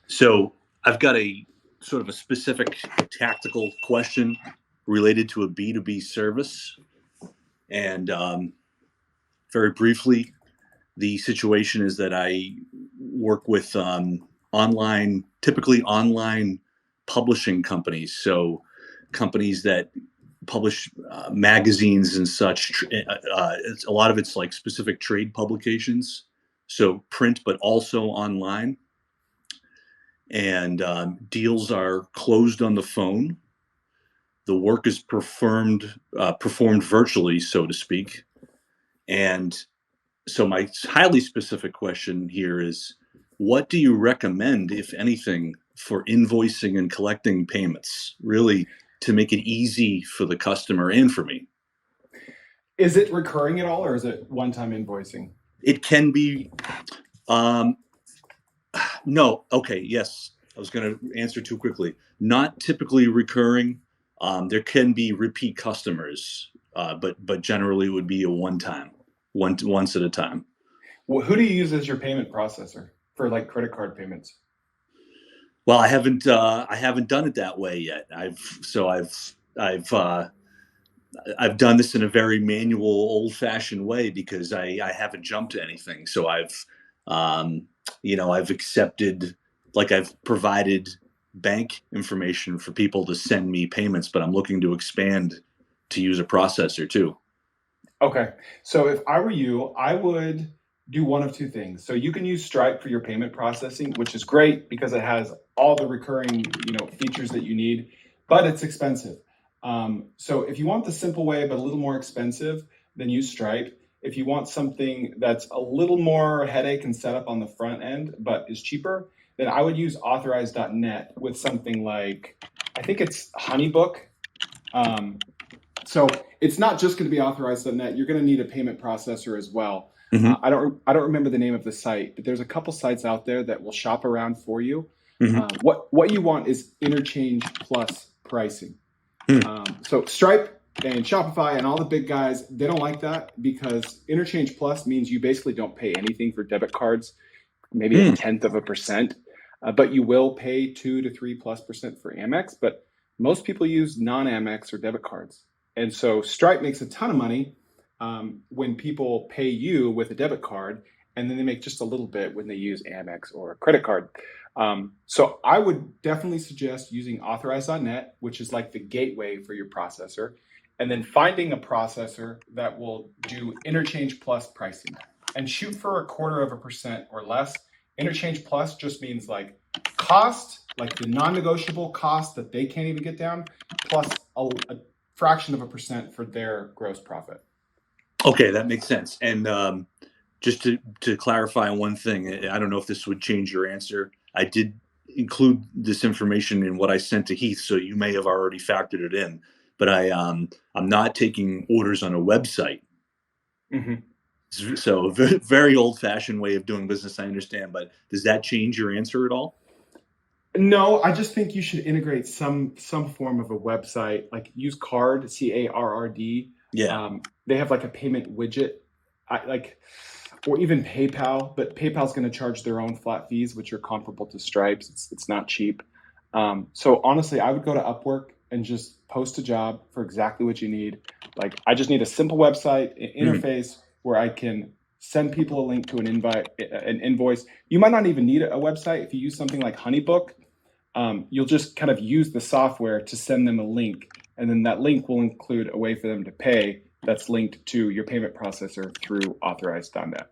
So I've got a sort of a specific tactical question related to a B2B service. And very briefly, the situation is that I work with typically online publishing companies. So companies that publish magazines and such. A lot of it's like specific trade publications, so print, but also online. And deals are closed on the phone. The work is performed virtually, so to speak. And so my highly specific question here is, what do you recommend, if anything, for invoicing and collecting payments, really to make it easy for the customer and for me? Is it recurring at all, or is it one-time invoicing? It can be. No. Okay. Yes. I was going to answer too quickly. Not typically recurring. There can be repeat customers, but generally it would be a once at a time. Well, who do you use as your payment processor for like credit card payments? Well, I haven't done it that way yet. I've done this in a very manual, old-fashioned way because I haven't jumped to anything. So I've accepted, like I've provided bank information for people to send me payments, but I'm looking to expand to use a processor too. Okay. So if I were you, I would do one of two things. So you can use Stripe for your payment processing, which is great because it has all the recurring, features that you need, but it's expensive. So if you want the simple way, but a little more expensive, then use Stripe. If you want something that's a little more headache and setup on the front end, but is cheaper, then I would use authorize.net with something like, I think it's Honeybook. So it's not just going to be authorized.net. You're going to need a payment processor as well. Mm-hmm. I don't remember the name of the site, but there's a couple sites out there that will shop around for you. Mm-hmm. What you want is interchange plus pricing. So Stripe and Shopify and all the big guys, they don't like that because interchange plus means you basically don't pay anything for debit cards, maybe a tenth of a percent, but you will pay 2 to 3+% for Amex. But most people use non-Amex or debit cards. And so Stripe makes a ton of money when people pay you with a debit card, and then they make just a little bit when they use Amex or a credit card. So I would definitely suggest using authorize.net, which is like the gateway for your processor, and then finding a processor that will do interchange plus pricing and shoot for 0.25% or less. Interchange plus just means like cost, like the non-negotiable cost that they can't even get down, plus a fraction of a percent for their gross profit. Okay, that makes sense. And just to clarify one thing, I don't know if this would change your answer. I did include this information in what I sent to Heath, so you may have already factored it in. But I'm not taking orders on a website. Mm-hmm. So very old-fashioned way of doing business, I understand. But does that change your answer at all? No, I just think you should integrate some form of a website, like use Card, CARRD. Yeah. They have like a payment widget, or even PayPal, but PayPal's going to charge their own flat fees, which are comparable to Stripe's. It's not cheap. So honestly, I would go to Upwork and just post a job for exactly what you need. Like, I just need a simple website, an interface where I can send people a link to an invoice. You might not even need a website. If you use something like Honeybook, you'll just kind of use the software to send them a link, and then that link will include a way for them to pay that's linked to your payment processor through authorized.net.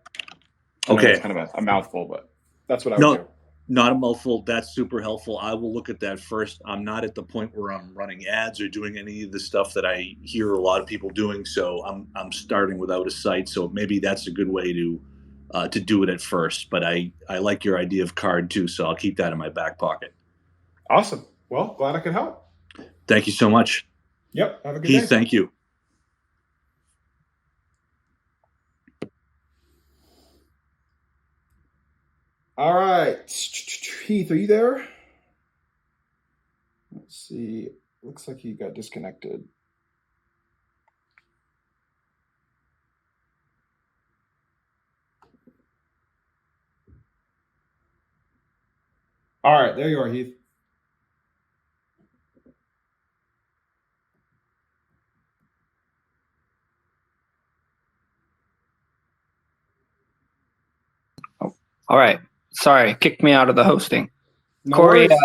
Okay. It's kind of a mouthful, but that's what I would do. Not a mouthful. That's super helpful. I will look at that first. I'm not at the point where I'm running ads or doing any of the stuff that I hear a lot of people doing. So I'm starting without a site. So maybe that's a good way to do it at first. But I like your idea of Card too. So I'll keep that in my back pocket. Awesome. Well, glad I could help. Thank you so much. Yep. Have a good day. Heath, thank you. All right. Heath, are you there? Let's see. Looks like he got disconnected. All right, there you are, Heath. All right. Sorry, kicked me out of the hosting. No Corey, worries.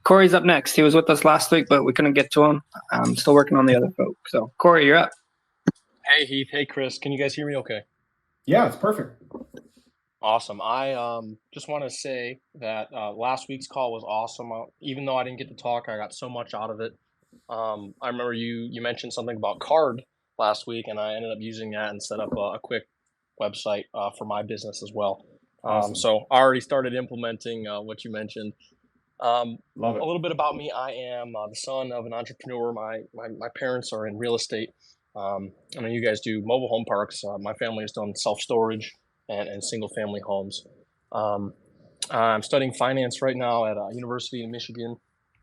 Corey's up next. He was with us last week, but we couldn't get to him. I'm still working on the other folks. So, Corey, you're up. Hey, Heath. Hey, Chris. Can you guys hear me okay? Yeah, it's perfect. Awesome. I just want to say that last week's call was awesome. Even though I didn't get to talk, I got so much out of it. I remember you mentioned something about card last week, and I ended up using that and set up a quick website for my business as well. Awesome. So I already started implementing what you mentioned. Love A it. little bit about me. I am the son of an entrepreneur. My parents are in real estate. I know you guys do mobile home parks. My family has done self-storage and single-family homes. I'm studying finance right now at a university in Michigan,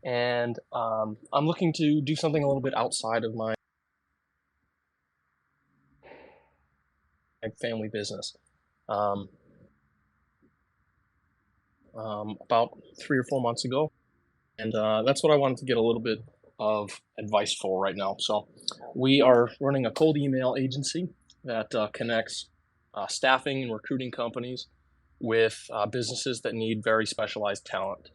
and I'm looking to do something a little bit outside of my family business. About 3 or 4 months ago, and that's what I wanted to get a little bit of advice for right now. So we are running a cold email agency that connects staffing and recruiting companies with businesses that need very specialized talent.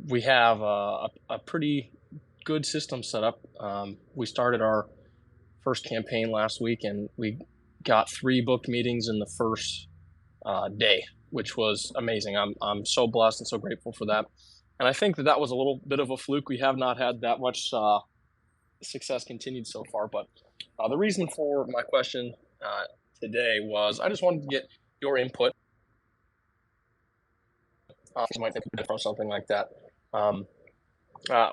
We have a pretty good system set up. We started our first campaign last week, and we got 3 booked meetings in the first day, which was amazing. I'm so blessed and so grateful for that. And I think that was a little bit of a fluke. We have not had that much success continued so far. But the reason for my question today was I just wanted to get your input. You might think from something like that.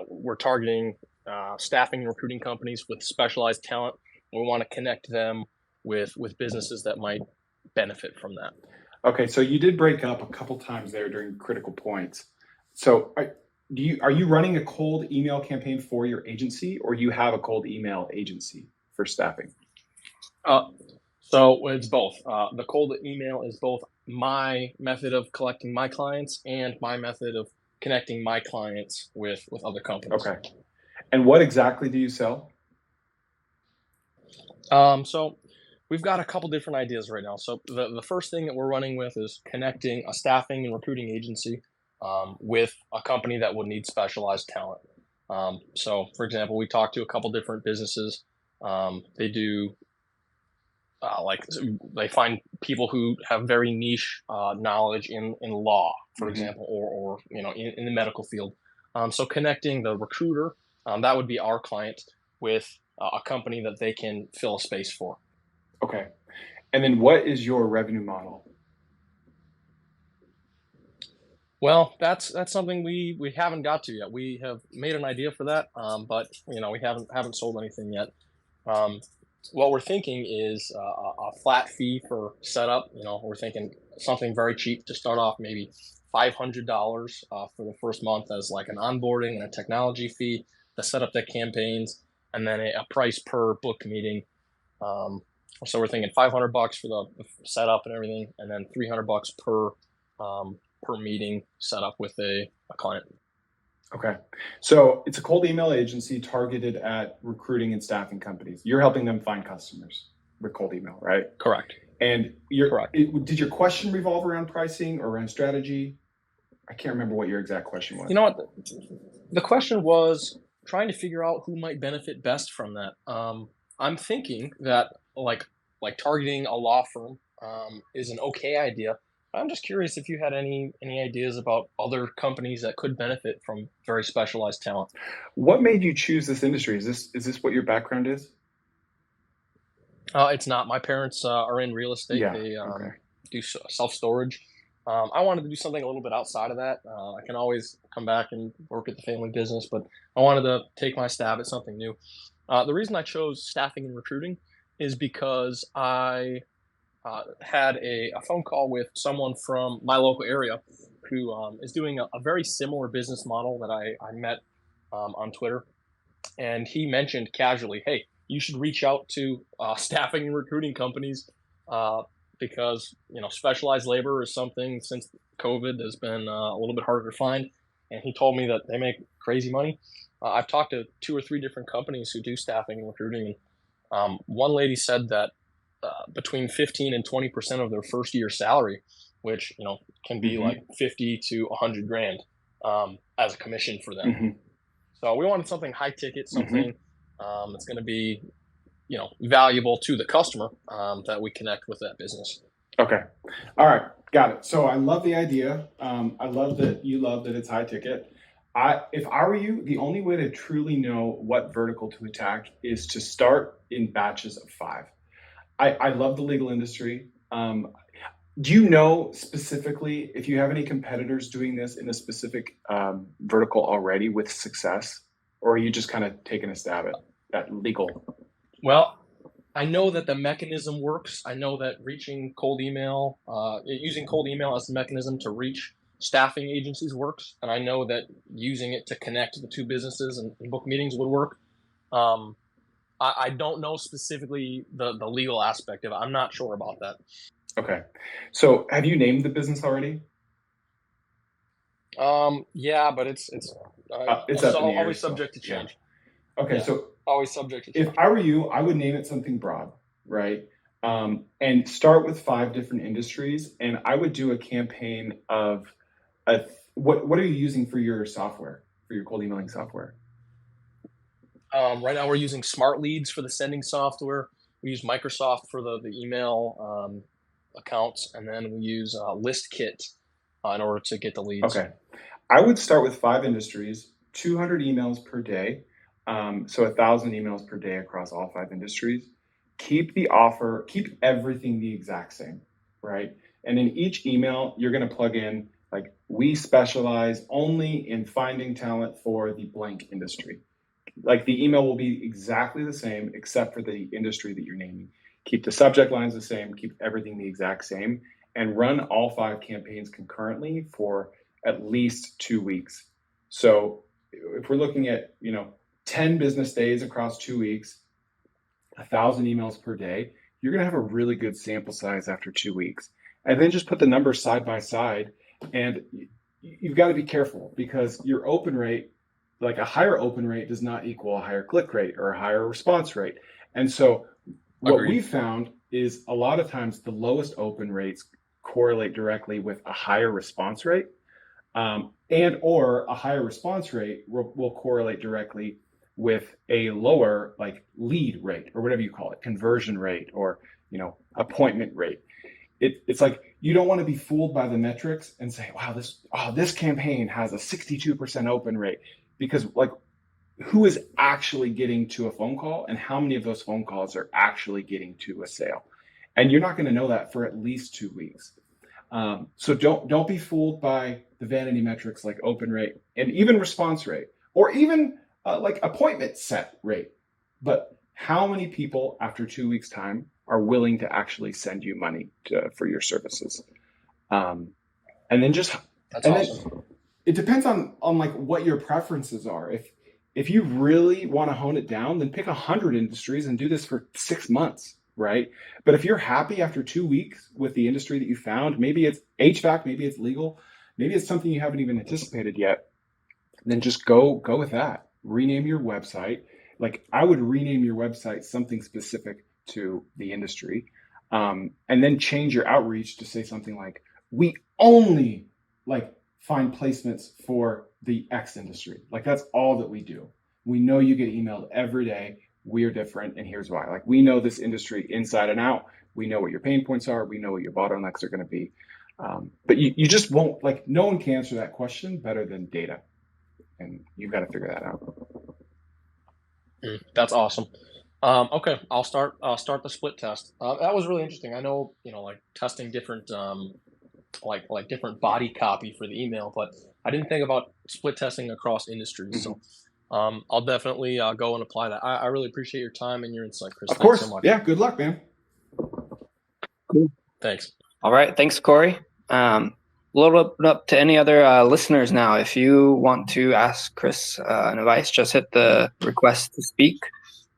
We're targeting staffing and recruiting companies with specialized talent. We want to connect them with businesses that might benefit from that. Okay, so you did break up a couple times there during critical points. So are you running a cold email campaign for your agency, or you have a cold email agency for staffing? So it's both. The cold email is both my method of collecting my clients and my method of connecting my clients with other companies. Okay. And what exactly do you sell? So we've got a couple different ideas right now. So the first thing that we're running with is connecting a staffing and recruiting agency with a company that would need specialized talent. So for example, we talked to a couple different businesses. They do they find people who have very niche knowledge in law, for example, or in the medical field. So connecting the recruiter, that would be our client, with a company that they can fill a space for. Okay. And then what is your revenue model? Well, that's something we haven't got to yet. We have made an idea for that, but we haven't sold anything yet. What we're thinking is a flat fee for setup. We're thinking something very cheap to start off, maybe $500 for the first month as like an onboarding and a technology fee to set up the campaigns, and then a price per booked meeting. So we're thinking $500 for the setup and everything, and then $300 per meeting set up with a client. Okay. So it's a cold email agency targeted at recruiting and staffing companies. You're helping them find customers with cold email, right? Correct. And did your question revolve around pricing or around strategy? I can't remember what your exact question was. You know what? The question was trying to figure out who might benefit best from that. I'm thinking that like targeting a law firm is an okay idea. I'm just curious if you had any ideas about other companies that could benefit from very specialized talent. What made you choose this industry? Is this what your background is? It's not. My parents are in real estate. Yeah. They Okay. do self-storage. I wanted to do something a little bit outside of that. I can always come back and work at the family business, but I wanted to take my stab at something new. The reason I chose staffing and recruiting is because I had a phone call with someone from my local area who is doing a very similar business model that I met on Twitter. And he mentioned casually, hey, you should reach out to staffing and recruiting companies because specialized labor is something since COVID has been a little bit harder to find. And he told me that they make crazy money. I've talked to 2 or 3 different companies who do staffing and recruiting. One lady said that between 15 and 20% of their first year salary, which can be like 50 to 100 grand as a commission for them. So we wanted something high ticket, something that's going to be valuable to the customer, that we connect with that business. Okay. All right. Got it. So I love the idea. I love that you love that it's high ticket. If I were you, the only way to truly know what vertical to attack is to start in batches of 5. I love the legal industry. Do you know specifically if you have any competitors doing this in a specific vertical already with success, or are you just kind of taking a stab at legal? Well, I know that the mechanism works. I know that using cold email as a mechanism to reach staffing agencies works. And I know that using it to connect the 2 businesses and book meetings would work. I don't know specifically the legal aspect of it. I'm not sure about that. Okay. So have you named the business already? Yeah, but it's always subject to change. Yeah. Okay. Yeah. So always subject to change. If I were you, I would name it something broad, right? And start with 5 different industries. And I would do a campaign of what are you using for your software, for your cold emailing software? Right now we're using Smart Leads for the sending software. We use Microsoft for the email accounts, and then we use ListKit in order to get the leads. Okay. I would start with 5 industries, 200 emails per day. So 1,000 emails per day across all 5 industries. Keep everything the exact same, right? And in each email, you're going to plug in, like, we specialize only in finding talent for the blank industry. Like, the email will be exactly the same, except for the industry that you're naming. Keep the subject lines the same, keep everything the exact same, and run all 5 campaigns concurrently for at least 2 weeks. So if we're looking at, 10 business days across 2 weeks, 1,000 emails per day, you're going to have a really good sample size after 2 weeks. And then just put the numbers side by side. And you've got to be careful, because your open rate, like a higher open rate, does not equal a higher click rate or a higher response rate. And so what we found is a lot of times the lowest open rates correlate directly with a higher response rate, and or a higher response rate will correlate directly with a lower, like, lead rate, or whatever you call it, conversion rate, or appointment rate. It's like, you don't want to be fooled by the metrics and say, wow, this campaign has a 62% open rate, because, like, who is actually getting to a phone call, and how many of those phone calls are actually getting to a sale? And you're not going to know that for at least 2 weeks. So don't be fooled by the vanity metrics like open rate and even response rate, or even like appointment set rate. But how many people after 2 weeks time are willing to actually send you money for your services? And then awesome. It depends on like what your preferences are. If you really want to hone it down, then pick 100 industries and do this for 6 months, right? But if you're happy after 2 weeks with the industry that you found, maybe it's HVAC, maybe it's legal, maybe it's something you haven't even anticipated yet, then just go with that. Rename your website. Like, I would rename your website something specific to the industry, and then change your outreach to say something like, we only find placements for the X industry. Like, that's all that we do. We know you get emailed every day. We're different, and here's why. Like, we know this industry inside and out. We know what your pain points are. We know what your bottlenecks are going to be. But you just won't, like, no one can answer that question better than data. And you've got to figure that out. That's awesome. Okay, I'll start the split test. That was really interesting. I know, like, testing different like different body copy for the email, but I didn't think about split testing across industries. Mm-hmm. So I'll definitely go and apply that. I really appreciate your time and your insight, Chris. Of course. Thanks so much. Yeah, good luck, man. Cool. Thanks. All right. Thanks, Corey. A little bit up to any other listeners now. If you want to ask Chris an advice, just hit the request to speak,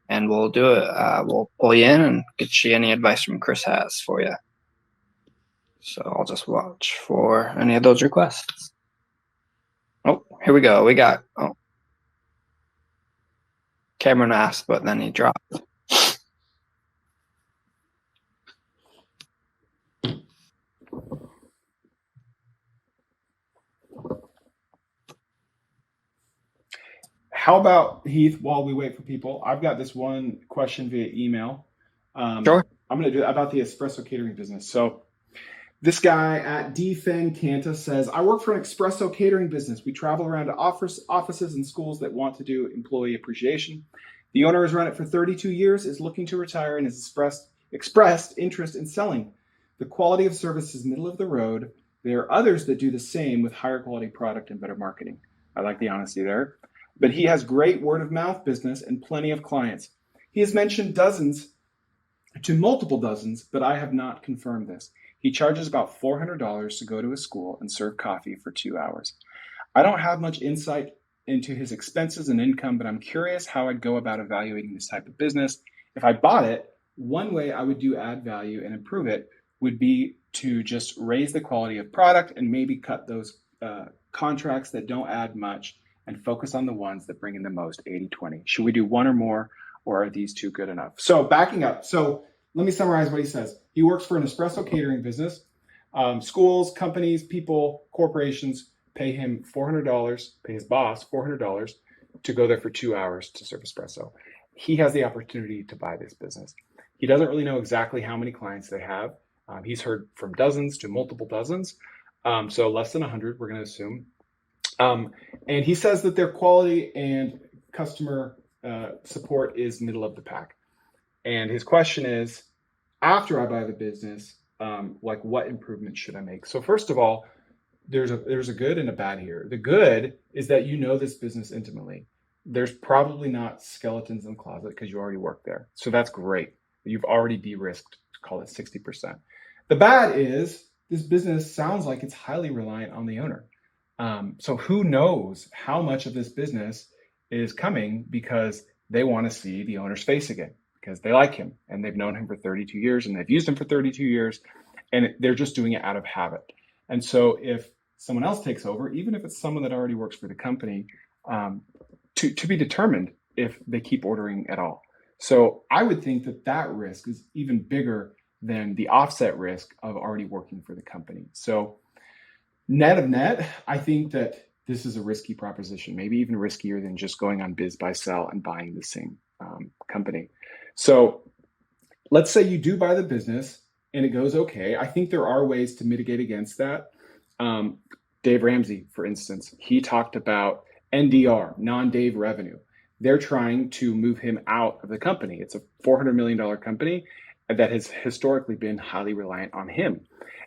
and we'll do it. We'll pull you in and get you any advice from Chris has for you. So I'll just watch for any of those requests. Oh, here we go. We got, Cameron asked, but then he dropped. How about, Heath, while we wait for people, I've got this one question via email. Sure. I'm going to do it about the Espresso Catering business. So this guy at DFen Canta says, I work for an Espresso Catering business. We travel around to offices and schools that want to do employee appreciation. The owner has run it for 32 years, is looking to retire, and has expressed interest in selling. The quality of service is middle of the road. There are others that do the same with higher quality product and better marketing. I like the honesty there. But he has great word of mouth business and plenty of clients. He has mentioned dozens to multiple dozens, but I have not confirmed this. He charges about $400 to go to a school and serve coffee for 2 hours. I don't have much insight into his expenses and income, but I'm curious how I'd go about evaluating this type of business. If I bought it, one way I would do add value and improve it would be to just raise the quality of product and maybe cut those contracts that don't add much and focus on the ones that bring in the most, 80-20. Should we do one or more, or are these two good enough? So backing up. So let me summarize what he says. He works for an espresso catering business. Schools, companies, people, corporations pay him $400, pay his boss $400 to go there for 2 hours to serve espresso. He has the opportunity to buy this business. He doesn't really know exactly how many clients they have. He's heard from dozens to multiple dozens. So less than 100, we're going to assume. And he says that their quality and customer support is middle of the pack. And his question is, after I buy the business, like what improvements should I make? So first of all, there's a good and a bad here. The good is that you know this business intimately. There's probably not skeletons in the closet because you already work there. So that's great. You've already de-risked, call it 60%. The bad is this business sounds like it's highly reliant on the owner. So who knows how much of this business is coming because they want to see the owner's face again because they like him and they've known him for 32 years and they've used him for 32 years and they're just doing it out of habit. And so if someone else takes over, even if it's someone that already works for the company, to be determined if they keep ordering at all. So I would think that that risk is even bigger than the offset risk of already working for the company. So net of net, I think that this is a risky proposition, maybe even riskier than just going on biz buy sell and buying the same company. So let's say you do buy the business and it goes okay. I think there are ways to mitigate against that. Dave Ramsey, for instance, he talked about NDR, non-Dave revenue. They're trying to move him out of the company. It's a $400 million company that has historically been highly reliant on him.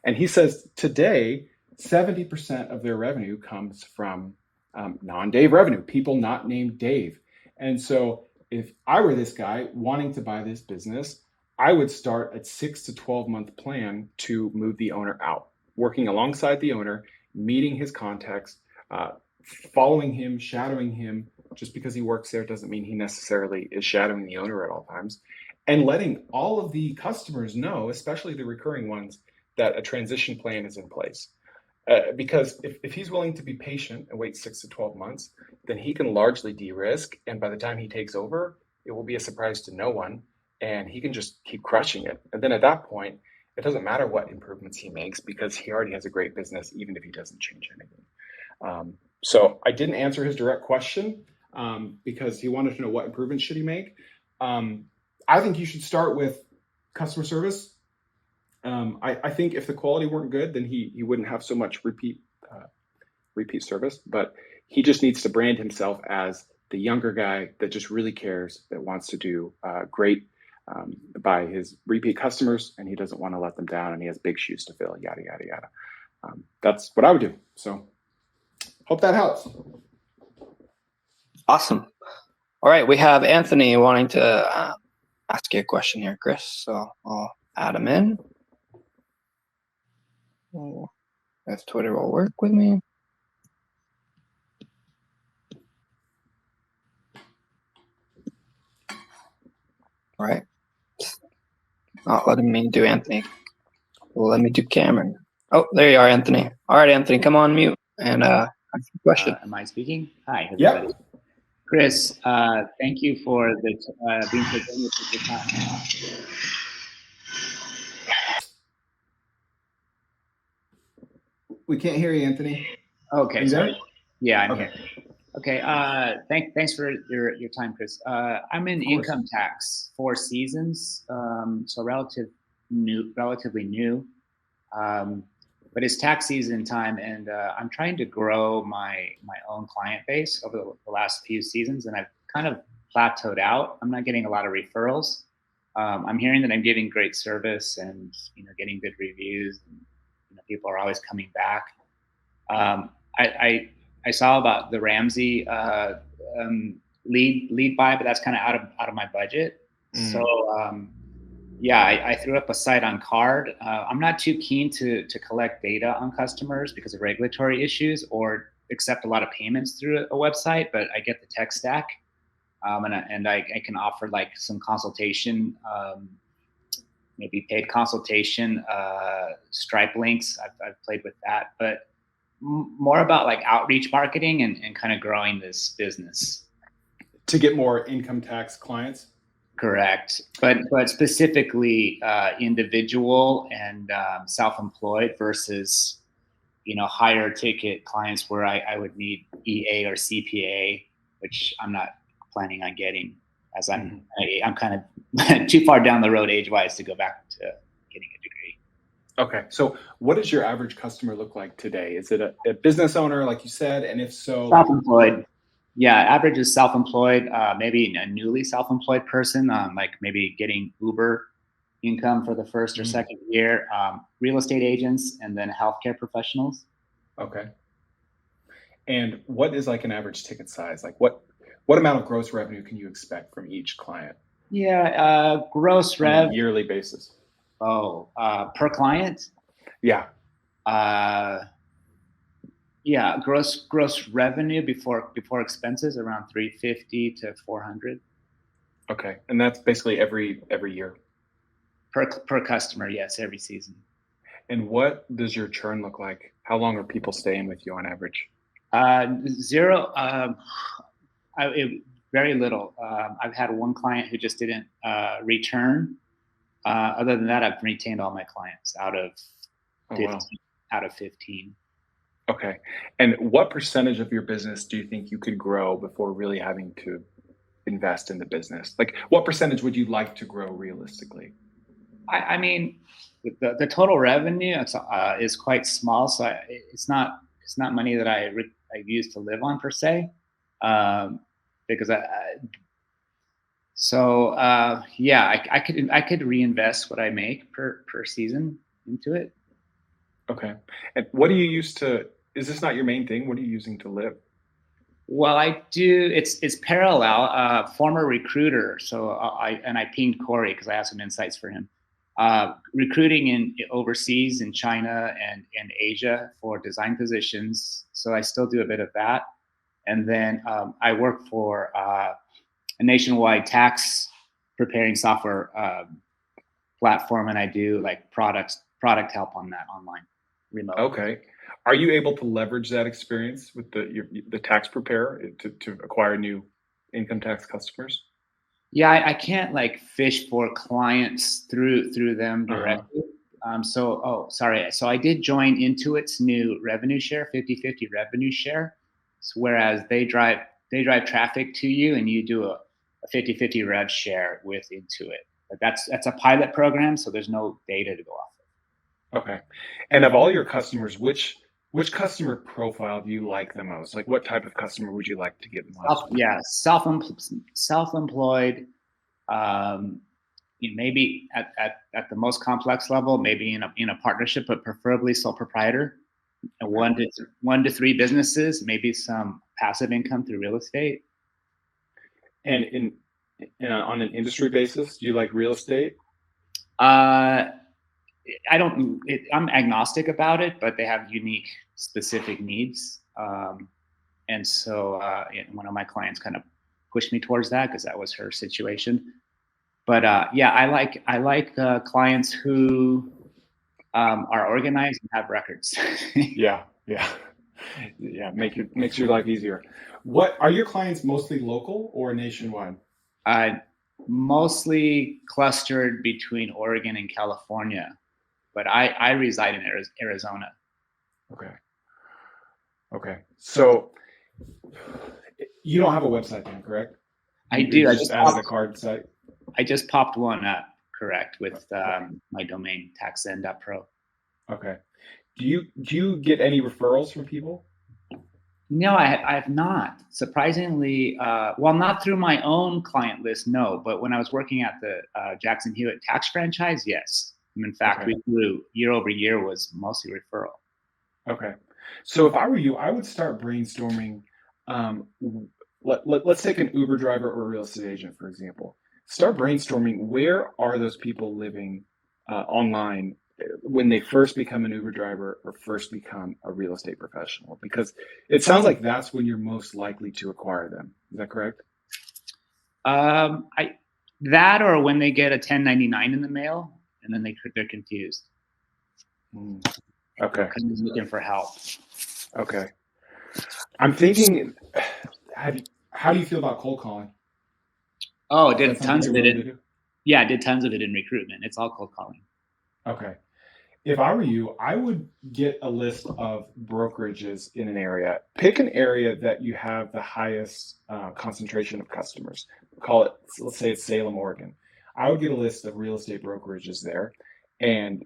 And he says today, 70% of their revenue comes from non-Dave revenue, people not named Dave. And so if I were this guy wanting to buy this business, I would start a 6 to 12 month plan to move the owner out, working alongside the owner, meeting his contacts, following him, shadowing him. Just because he works there doesn't mean he necessarily is shadowing the owner at all times, and letting all of the customers know, especially the recurring ones, that a transition plan is in place. Because if he's willing to be patient and wait 6 to 12 months, then he can largely de-risk. And by the time he takes over, it will be a surprise to no one. And he can just keep crushing it. And then at that point, it doesn't matter what improvements he makes because he already has a great business, even if he doesn't change anything. So I didn't answer his direct question because he wanted to know what improvements should he make. I think you should start with customer service. I think if the quality weren't good, then he wouldn't have so much repeat service, but he just needs to brand himself as the younger guy that just really cares, that wants to do great by his repeat customers, and he doesn't want to let them down, and he has big shoes to fill, yada, yada, yada. That's what I would do. So hope that helps. Awesome. All right, we have Anthony wanting to ask you a question here, Chris, so I'll add him in. If Twitter will work with me. All right. Not letting me do Anthony. Let me do Cameron. Oh, there you are, Anthony. All right, Anthony, come on mute and ask your question. Am I speaking? Hi, everybody. Yep. Chris, thank you for being so generous with your time. We can't hear you, Anthony. Okay, Are you sorry. there? Yeah, I'm Okay. here. Okay, thanks for your time, Chris. I'm in income tax, 4 seasons, so relatively new. But it's tax season time, and I'm trying to grow my own client base over the last few seasons, and I've kind of plateaued out. I'm not getting a lot of referrals. I'm hearing that I'm giving great service and getting good reviews, and people are always coming back. I saw about the Ramsey lead buy, but that's kind of out of my budget. So yeah, I threw up a site on Card. I'm not too keen to collect data on customers because of regulatory issues or accept a lot of payments through a website, but I get the tech stack. And I can offer like some consultation, maybe paid consultation, Stripe links. I've played with that, but more about like outreach marketing and kind of growing this business. To get more income tax clients? Correct. But specifically individual and self-employed versus, higher ticket clients where I would need EA or CPA, which I'm not planning on getting, as I'm kind of too far down the road age-wise to go back to getting a degree. Okay. So what does your average customer look like today? Is it a business owner, like you said? And if so, self-employed. Yeah, average is self-employed, maybe a newly self-employed person, like maybe getting Uber income for the first or second year, real estate agents, and then healthcare professionals. Okay. And what is like an average ticket size? Like what amount of gross revenue can you expect from each client? Yeah, gross rev on a yearly basis. Per client? Yeah. Yeah, gross revenue before expenses around 350 to 400. Okay, and that's basically every year. Per customer, yes, every season. And what does your churn look like? How long are people staying with you on average? Zero. Very little. I've had one client who just didn't return. Other than that, I've retained all my clients out of 15. Okay. And what percentage of your business do you think you could grow before really having to invest in the business? Like what percentage would you like to grow realistically? I mean, the total revenue is quite small, so it's not money that I use to live on per se, because I could reinvest what I make per season into it. Okay. And what do you use to? Is this not your main thing? What are you using to live? Well, I do. It's parallel. Former recruiter. So I pinged Corey because I have some insights for him. Recruiting in overseas in China and Asia for design positions. So I still do a bit of that. And then I work for a nationwide tax preparing software platform, and I do like product help on that online, remote. Okay. Are you able to leverage that experience with the tax preparer to acquire new income tax customers? Yeah, I can't like fish for clients through them directly. So I did join Intuit's new revenue share, 50-50 revenue share. So whereas they drive traffic to you and you do a 50-50 rev share with Intuit. But that's a pilot program, so there's no data to go off of. Okay. And of all your customers, which customer profile do you like the most? Like what type of customer would you like to get the most? Self-employed, maybe at the most complex level, maybe in a partnership, but preferably sole proprietor, and 1 to 3 businesses, maybe some passive income through real estate. And on an industry basis, do you like real estate? I'm agnostic about it, but they have unique, specific needs. And so one of my clients kind of pushed me towards that because that was her situation. But I like clients who are organized and have records. Yeah. Makes your life easier. What are your clients mostly local or nationwide? Mostly clustered between Oregon and California, but I reside in Arizona. Okay. So you don't have a website then, correct? I do. I just added a card site. I just popped one up, correct, with my domain taxzen.pro. Okay. Do you get any referrals from people? No, I have not. Surprisingly, well, not through my own client list, no. But when I was working at the Jackson Hewitt tax franchise, yes. In fact, we grew year over year was mostly referral. Okay. So if I were you, I would start brainstorming. Let's take an Uber driver or a real estate agent, for example. Start brainstorming, where are those people living online when they first become an Uber driver or first become a real estate professional? Because it sounds like that's when you're most likely to acquire them. Is that correct? That or when they get a 1099 in the mail and then they're confused. Okay. Because they're looking for help. Okay. I'm thinking, how do you feel about cold calling? Oh, did tons of it in recruitment. It's all cold calling. Okay. If I were you, I would get a list of brokerages in an area. Pick an area that you have the highest concentration of customers. Let's say it's Salem, Oregon. I would get a list of real estate brokerages there, and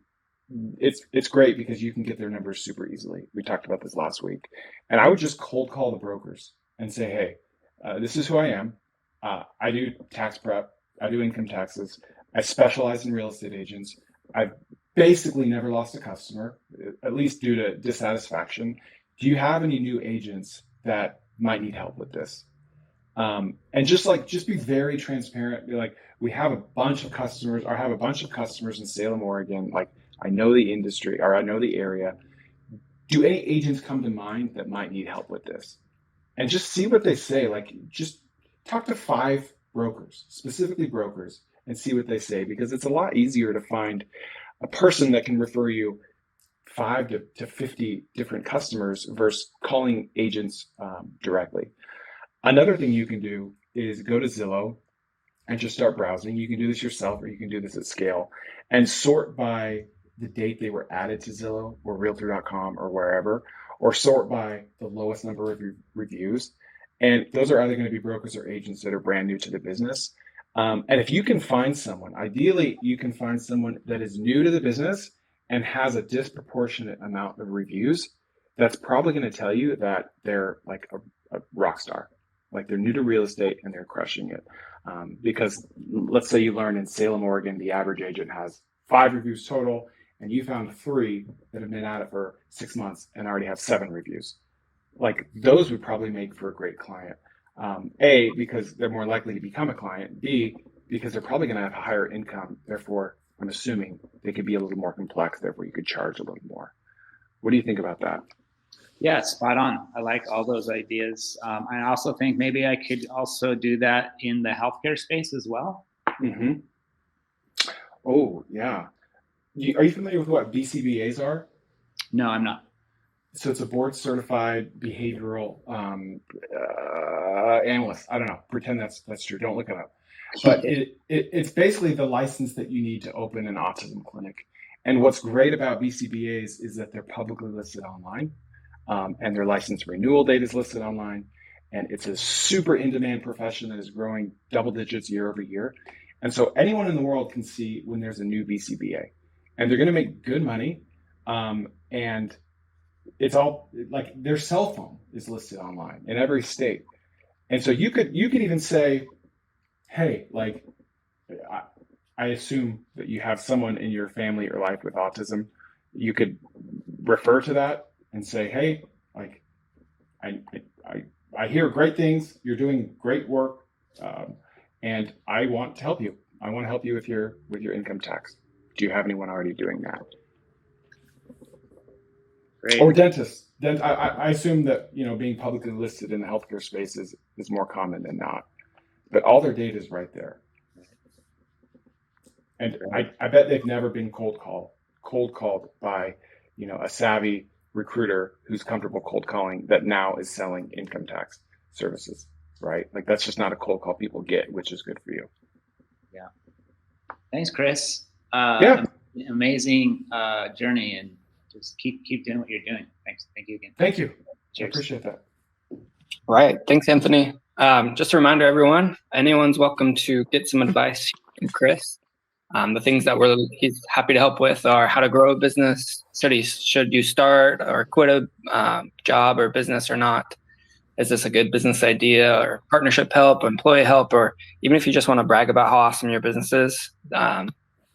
it's great because you can get their numbers super easily. We talked about this last week, and I would just cold call the brokers and say, hey, this is who I am. I do tax prep. I do income taxes. I specialize in real estate agents. I've basically never lost a customer, at least due to dissatisfaction. Do you have any new agents that might need help with this? And just be very transparent. Be like, we have a bunch of customers, or I have a bunch of customers in Salem, Oregon. Like, I know the industry, or I know the area. Do any agents come to mind that might need help with this? And just see what they say. Like, just talk to 5 brokers, specifically brokers, and see what they say, because it's a lot easier to find a person that can refer you 5 to 50 different customers versus calling agents directly. Another thing you can do is go to Zillow and just start browsing. You can do this yourself, or you can do this at scale, and sort by the date they were added to Zillow or Realtor.com or wherever, or sort by the lowest number of reviews. And those are either going to be brokers or agents that are brand new to the business. And if you can find someone, ideally, you can find someone that is new to the business and has a disproportionate amount of reviews, that's probably going to tell you that they're like a rock star. Like, they're new to real estate and they're crushing it. Because let's say you learn in Salem, Oregon, the average agent has 5 reviews total, and you found 3 that have been at it for 6 months and already have 7 reviews. Like, those would probably make for a great client. A, because they're more likely to become a client. B, because they're probably going to have a higher income. Therefore, I'm assuming they could be a little more complex. Therefore, you could charge a little more. What do you think about that? Yeah, spot on. I like all those ideas. I also think maybe I could also do that in the healthcare space as well. Mm-hmm. Oh, yeah. Are you familiar with what BCBAs are? No, I'm not. So it's a board certified behavioral analyst. I don't know. Pretend that's true. Don't look it up. But it's basically the license that you need to open an autism clinic. And what's great about BCBAs is that they're publicly listed online, and their license renewal date is listed online. And it's a super in-demand profession that is growing double digits year over year. And so anyone in the world can see when there's a new BCBA, and they're going to make good money. And it's all like their cell phone is listed online in every state. And so you could even say, hey, like, I assume that you have someone in your family or life with autism. You could refer to that and say, hey, like, I hear great things. You're doing great work. And I want to help you. I want to help you with your income tax. Do you have anyone already doing that? Great. Or dentists. I assume that, being publicly listed in the healthcare space is more common than not. But all their data is right there. And I bet they've never been cold cold called by, a savvy recruiter who's comfortable cold calling that now is selling income tax services, right? Like that's just not a cold call people get, which is good for you. Yeah. Thanks, Chris. Yeah. Amazing journey, and just keep doing what you're doing. Thanks. Thank you again. Thank you. Cheers. I appreciate that. Right. Thanks, Anthony. Just a reminder, everyone, anyone's welcome to get some advice from Chris. The things that he's happy to help with are how to grow a business, should you start or quit a job or business or not? Is this a good business idea, or partnership help, employee help, or even if you just want to brag about how awesome your business is,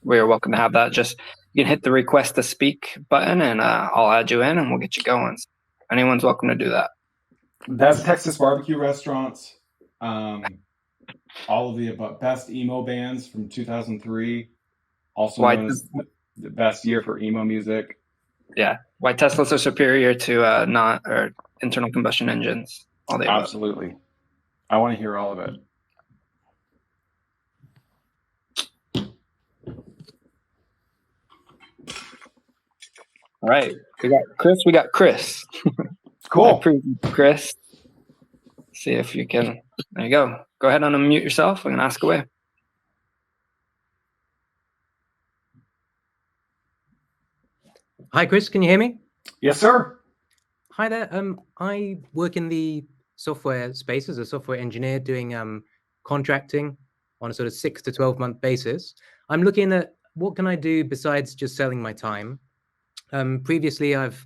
we are welcome to have that. Just you can hit the request to speak button and I'll add you in and we'll get you going. So anyone's welcome to do that. Best Texas barbecue restaurants, all of the above, best emo bands from 2003, also known as the best year for emo music. Yeah, why Teslas are superior to internal combustion engines. All the above. Absolutely. I want to hear all of it. All right, we got Chris. Cool. Chris. See if you can. There you go. Go ahead and unmute yourself and ask away. Hi, Chris. Can you hear me? Yes, sir. Hi there. I work in the software space as a software engineer doing contracting on a sort of 6 to 12 month basis. I'm looking at what can I do besides just selling my time. Previously, I've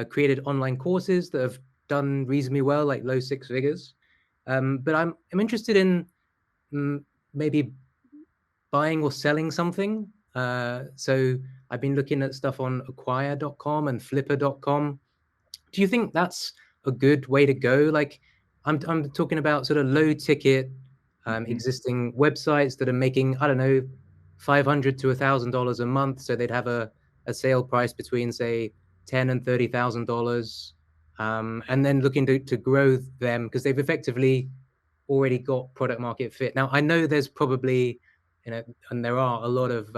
created online courses that have done reasonably well, like low 6 figures. But I'm interested in maybe buying or selling something. So I've been looking at stuff on acquire.com and flipper.com. Do you think that's a good way to go? Like I'm talking about sort of low ticket existing websites that are making, I don't know, $500 to $1,000 a month. So they'd have a sale price between say $10,000 and $30,000. And then looking to grow them because they've effectively already got product market fit. Now I know there's probably, and there are a lot of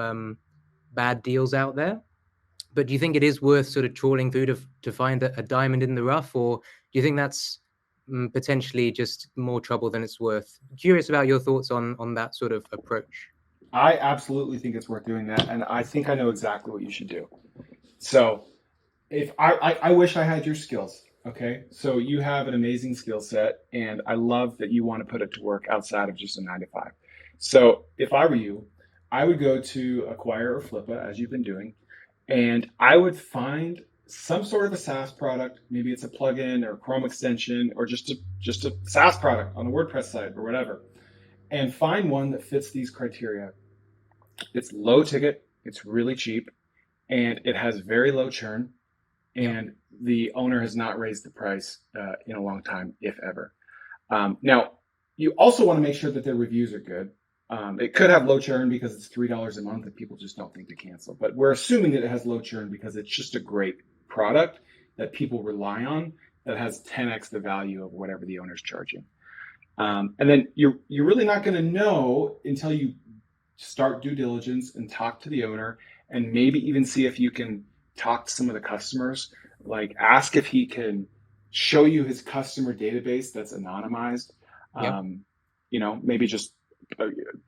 bad deals out there. But do you think it is worth sort of trawling through to find a diamond in the rough, or do you think that's potentially just more trouble than it's worth? Curious about your thoughts on that sort of approach. I absolutely think it's worth doing that, and I think I know exactly what you should do. So, if I wish I had your skills. Okay, so you have an amazing skill set, and I love that you want to put it to work outside of just a 9 to 5. So, if I were you, I would go to Acquire or Flippa, as you've been doing. And I would find some sort of a SaaS product. Maybe it's a plugin or a Chrome extension or just a SaaS product on the WordPress site or whatever. And find one that fits these criteria. It's low ticket, it's really cheap, and it has very low churn. And the owner has not raised the price in a long time, if ever. Now, you also want to make sure that their reviews are good. It could have low churn because it's $3 a month and people just don't think to cancel. But we're assuming that it has low churn because it's just a great product that people rely on that has 10x the value of whatever the owner's charging. And then you're really not going to know until you start due diligence and talk to the owner and maybe even see if you can talk to some of the customers. Like ask if he can show you his customer database that's anonymized. Maybe just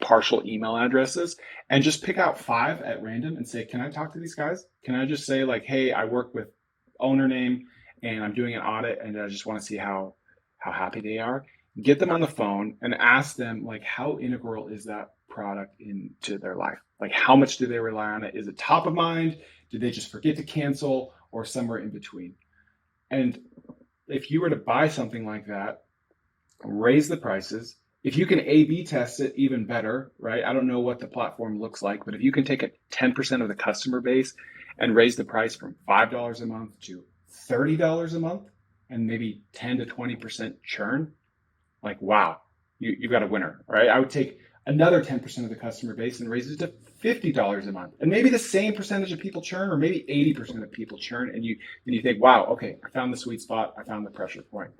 partial email addresses, and just pick out 5 at random and say, can I talk to these guys? Can I just say like, hey, I work with owner name and I'm doing an audit and I just want to see how happy they are. Get them on the phone and ask them like, how integral is that product into their life? Like how much do they rely on it? Is it top of mind? Did they just forget to cancel, or somewhere in between? And if you were to buy something like that, raise the prices. If you can A/B test it, even better, right? I don't know what the platform looks like, but if you can take a 10% of the customer base and raise the price from $5 a month to $30 a month and maybe 10 to 20% churn, like, wow, you've got a winner, right? I would take another 10% of the customer base and raise it to $50 a month. And maybe the same percentage of people churn, or maybe 80% of people churn. And you think, wow, okay, I found the sweet spot. I found the pressure point.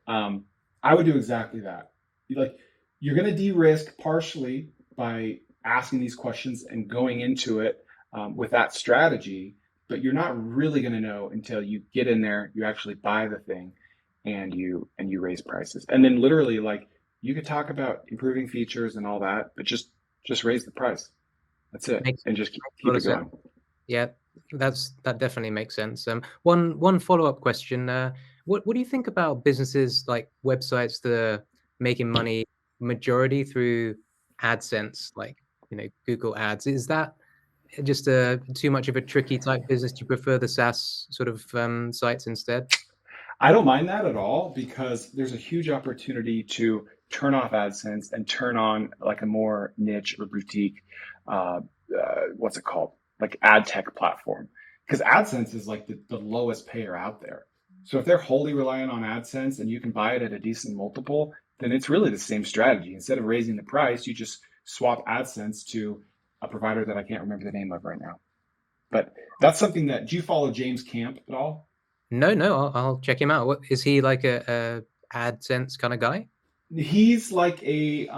I would do exactly that. You're going to de-risk partially by asking these questions and going into it with that strategy, but you're not really going to know until you get in there, you actually buy the thing, and you raise prices. And then literally, like, you could talk about improving features and all that, but just raise the price. That's it, and just keep it going. Yeah, that definitely makes sense. One follow-up question. What do you think about businesses like websites that are making money majority through AdSense, like, Google Ads? Is that just too much of a tricky type business? Do you prefer the SaaS sort of sites instead? I don't mind that at all, because there's a huge opportunity to turn off AdSense and turn on like a more niche or boutique, what's it called? Like ad tech platform. Because AdSense is like the lowest payer out there. So if they're wholly reliant on AdSense and you can buy it at a decent multiple, then it's really the same strategy. Instead of raising the price, you just swap AdSense to a provider that I can't remember the name of right now. But that's something that, do you follow James Camp at all? No, I'll check him out. What is he, like a AdSense kind of guy? He's like he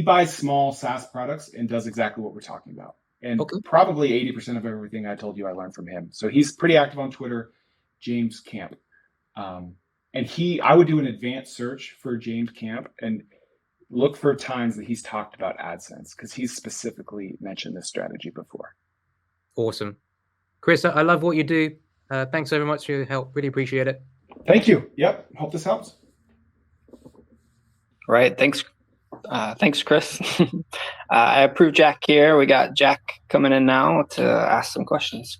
buys small SaaS products and does exactly what we're talking about. And probably 80% of everything I told you I learned from him. So he's pretty active on Twitter, James Camp. And I would do an advanced search for James Camp and look for times that he's talked about AdSense, because he's specifically mentioned this strategy before. Awesome. Chris, I love what you do. Thanks so much for your help. Really appreciate it. Thank you. Yep. Hope this helps. Right. Thanks, Chris. I approve Jack here. We got Jack coming in now to ask some questions.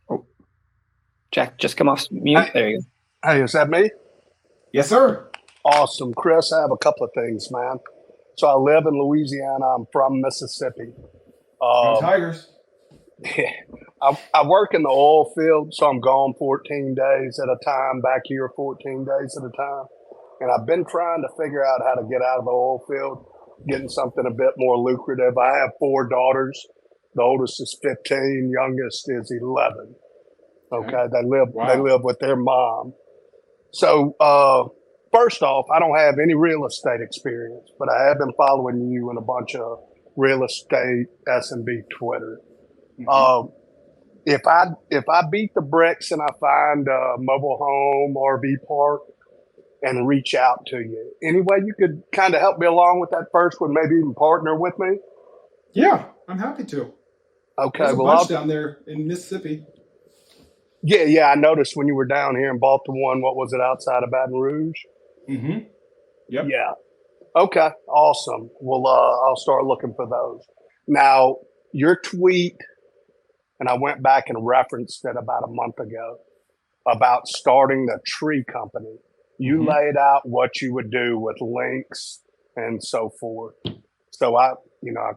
Oh, Jack, just come off mute. There you go. Hey, is that me? Yes, sir. Awesome. Chris, I have a couple of things, man. So I live in Louisiana. I'm from Mississippi. Go Tigers. I work in the oil field, so I'm gone 14 days at a time, back here 14 days at a time. And I've been trying to figure out how to get out of the oil field, getting something a bit more lucrative. I have 4 daughters. The oldest is 15, youngest is 11. Okay, they live with their mom. So first off, I don't have any real estate experience, but I have been following you and a bunch of real estate S&B Twitter. Mm-hmm. If I beat the bricks and I find a mobile home, RV park, and reach out to you, any way you could kind of help me along with that first one, maybe even partner with me? Yeah, I'm happy to. Okay, there's a bunch down there in Mississippi. Yeah, I noticed when you were down here and bought the one, what was it, outside of Baton Rouge? Mm-hmm. Yep. Yeah. Okay, awesome. Well, I'll start looking for those. Now, your tweet, and I went back and referenced it about a month ago, about starting the tree company. You laid out what you would do with links and so forth. So I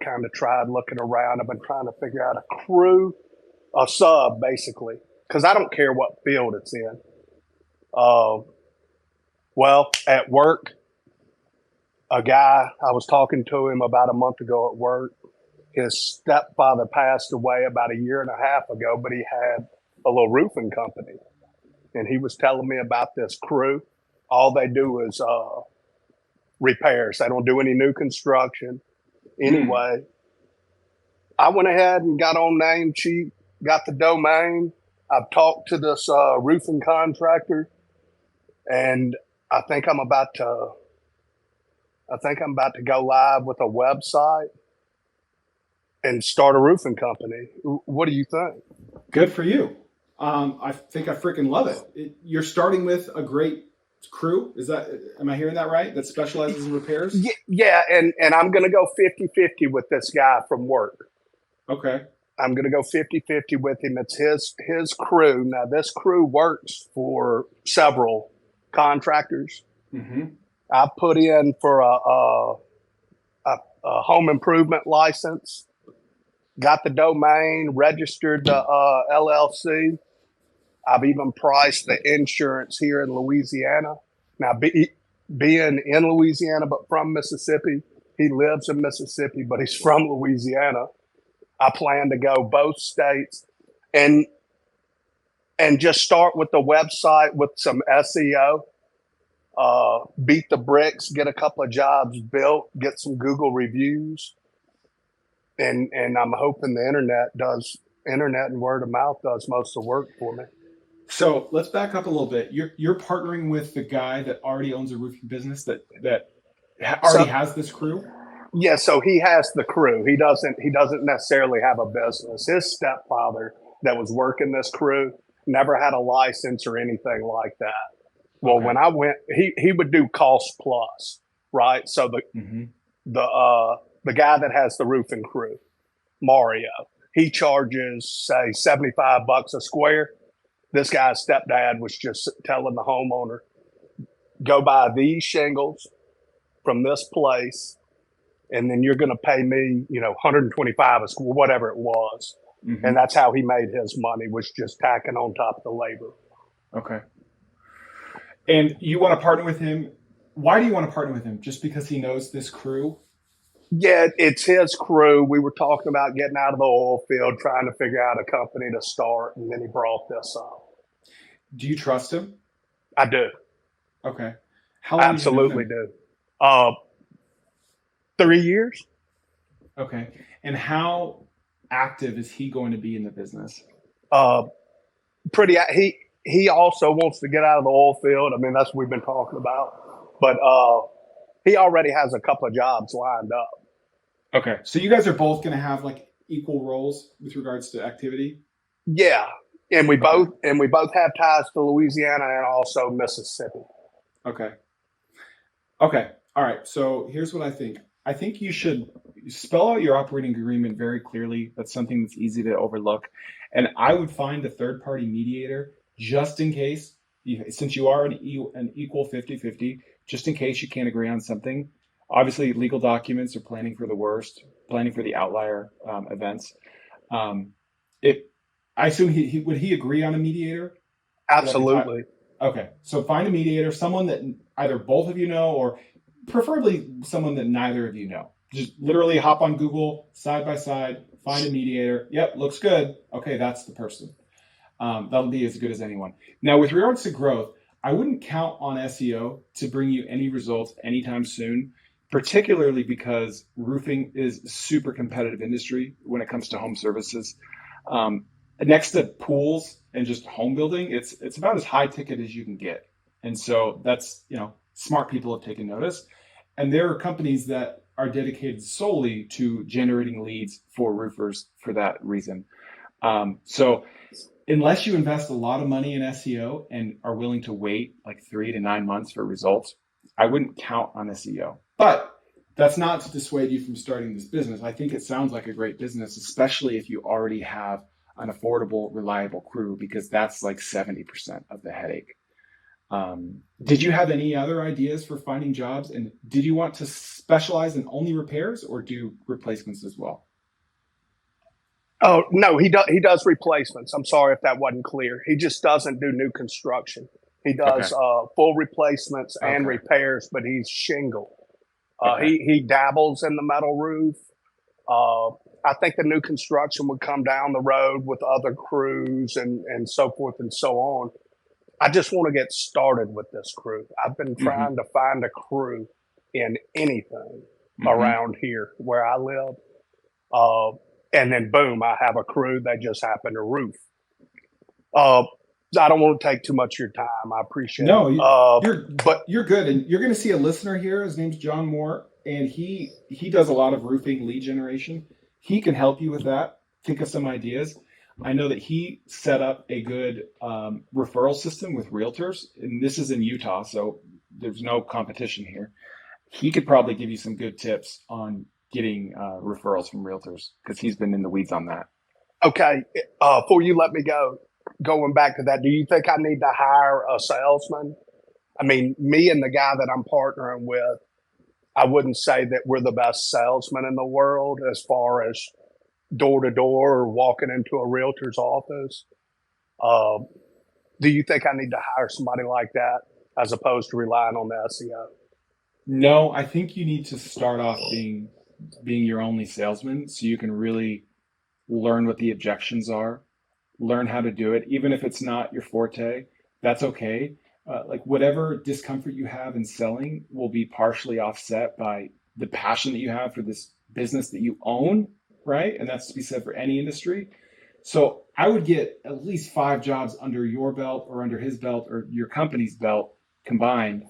kind of tried looking around. I've been trying to figure out a crew, a sub, basically, because I don't care what field it's in. Well, at work, a guy, I was talking to him about a month ago at work. His stepfather passed away about a year and a half ago, but he had a little roofing company. And he was telling me about this crew. All they do is repairs. They don't do any new construction. Anyway, I went ahead and got on Namecheap, got the domain. I've talked to this roofing contractor, and I think I'm about to go live with a website and start a roofing company. What do you think? Good for you. I think I freaking love it. You're starting with a great crew. Am I hearing that right? That specializes in repairs? Yeah. And I'm going to go 50-50 with this guy from work. Okay. I'm going to go 50-50 with him. It's his crew. Now, this crew works for several contractors. Mm-hmm. I put in for a home improvement license, got the domain, registered the LLC. I've even priced the insurance here in Louisiana. Now, being in Louisiana but from Mississippi, he lives in Mississippi, but he's from Louisiana. I plan to go both states and just start with the website with some SEO beat the bricks, get a couple of jobs built, get some Google reviews, and I'm hoping the internet and word of mouth does most of the work for me. So let's back up a little bit. You're partnering with the guy that already owns a roofing business that already has this crew. Yeah, so he has the crew. He doesn't necessarily have a business. His stepfather that was working this crew never had a license or anything like that. Well, Okay. when I went, he would do cost plus, right? So the guy that has the roofing crew, Mario, he charges say $75 a square. This guy's stepdad was just telling the homeowner, go buy these shingles from this place, and then you're going to pay me, $125 a square, whatever it was. Mm-hmm. And that's how he made his money, was just tacking on top of the labor. Okay. And you want to partner with him. Why do you want to partner with him? Just because he knows this crew? Yeah, it's his crew. We were talking about getting out of the oil field, trying to figure out a company to start, and then he brought this up. Do you trust him? I do. Okay. How long Absolutely do. 3 years. Okay. And how active is he going to be in the business? Pretty. He also wants to get out of the oil field. I mean, that's what we've been talking about. But he already has a couple of jobs lined up. Okay. So you guys are both going to have like equal roles with regards to activity? Yeah. And we both have ties to Louisiana and also Mississippi. Okay. Okay. All right. So here's what I think. I think you should spell out your operating agreement very clearly. That's something that's easy to overlook. And I would find a third-party mediator just in case, since you are an equal 50-50, just in case you can't agree on something. Obviously, legal documents are planning for the worst, planning for the outlier events. I assume would he agree on a mediator? Absolutely. Okay. So find a mediator, someone that either both of you know, or preferably someone that neither of you know. Just literally hop on Google side by side, find a mediator. Yep, looks good. Okay, that's the person. That'll be as good as anyone. Now, with regards to growth, I wouldn't count on SEO to bring you any results anytime soon, particularly because roofing is a super competitive industry when it comes to home services. Next to pools and just home building, it's about as high ticket as you can get. And so that's, smart people have taken notice. And there are companies that are dedicated solely to generating leads for roofers for that reason. So unless you invest a lot of money in SEO and are willing to wait like 3 to 9 months for results, I wouldn't count on SEO. But that's not to dissuade you from starting this business. I think it sounds like a great business, especially if you already have an affordable, reliable crew, because that's like 70% of the headache. Did you have any other ideas for finding jobs? And did you want to specialize in only repairs or do replacements as well? Oh, no, he does replacements. I'm sorry if that wasn't clear. He just doesn't do new construction. He does full replacements and repairs, but he's shingle. He dabbles in the metal roof. I think the new construction would come down the road with other crews and so forth and so on. I just want to get started with this crew. I've been trying to find a crew in anything around here where I live. And then boom, I have a crew that just happen to roof. I don't want to take too much of your time. I appreciate it. But you're good. And you're going to see a listener here. His name's John Moore, and he does a lot of roofing lead generation. He can help you with that. Think of some ideas. I know that he set up a good referral system with realtors, and this is in Utah, so there's no competition here. He could probably give you some good tips on getting referrals from realtors because he's been in the weeds on that. Okay. Before you let me go, going back to that, do you think I need to hire a salesman? I mean, me and the guy that I'm partnering with, I wouldn't say that we're the best salesman in the world as far as door to door or walking into a realtor's office. Do you think I need to hire somebody like that as opposed to relying on the SEO? No, I think you need to start off being your only salesman so you can really learn what the objections are, learn how to do it. Even if it's not your forte, that's okay. like whatever discomfort you have in selling will be partially offset by the passion that you have for this business that you own, right? And that's to be said for any industry. So I would get at least 5 jobs under your belt or under his belt or your company's belt combined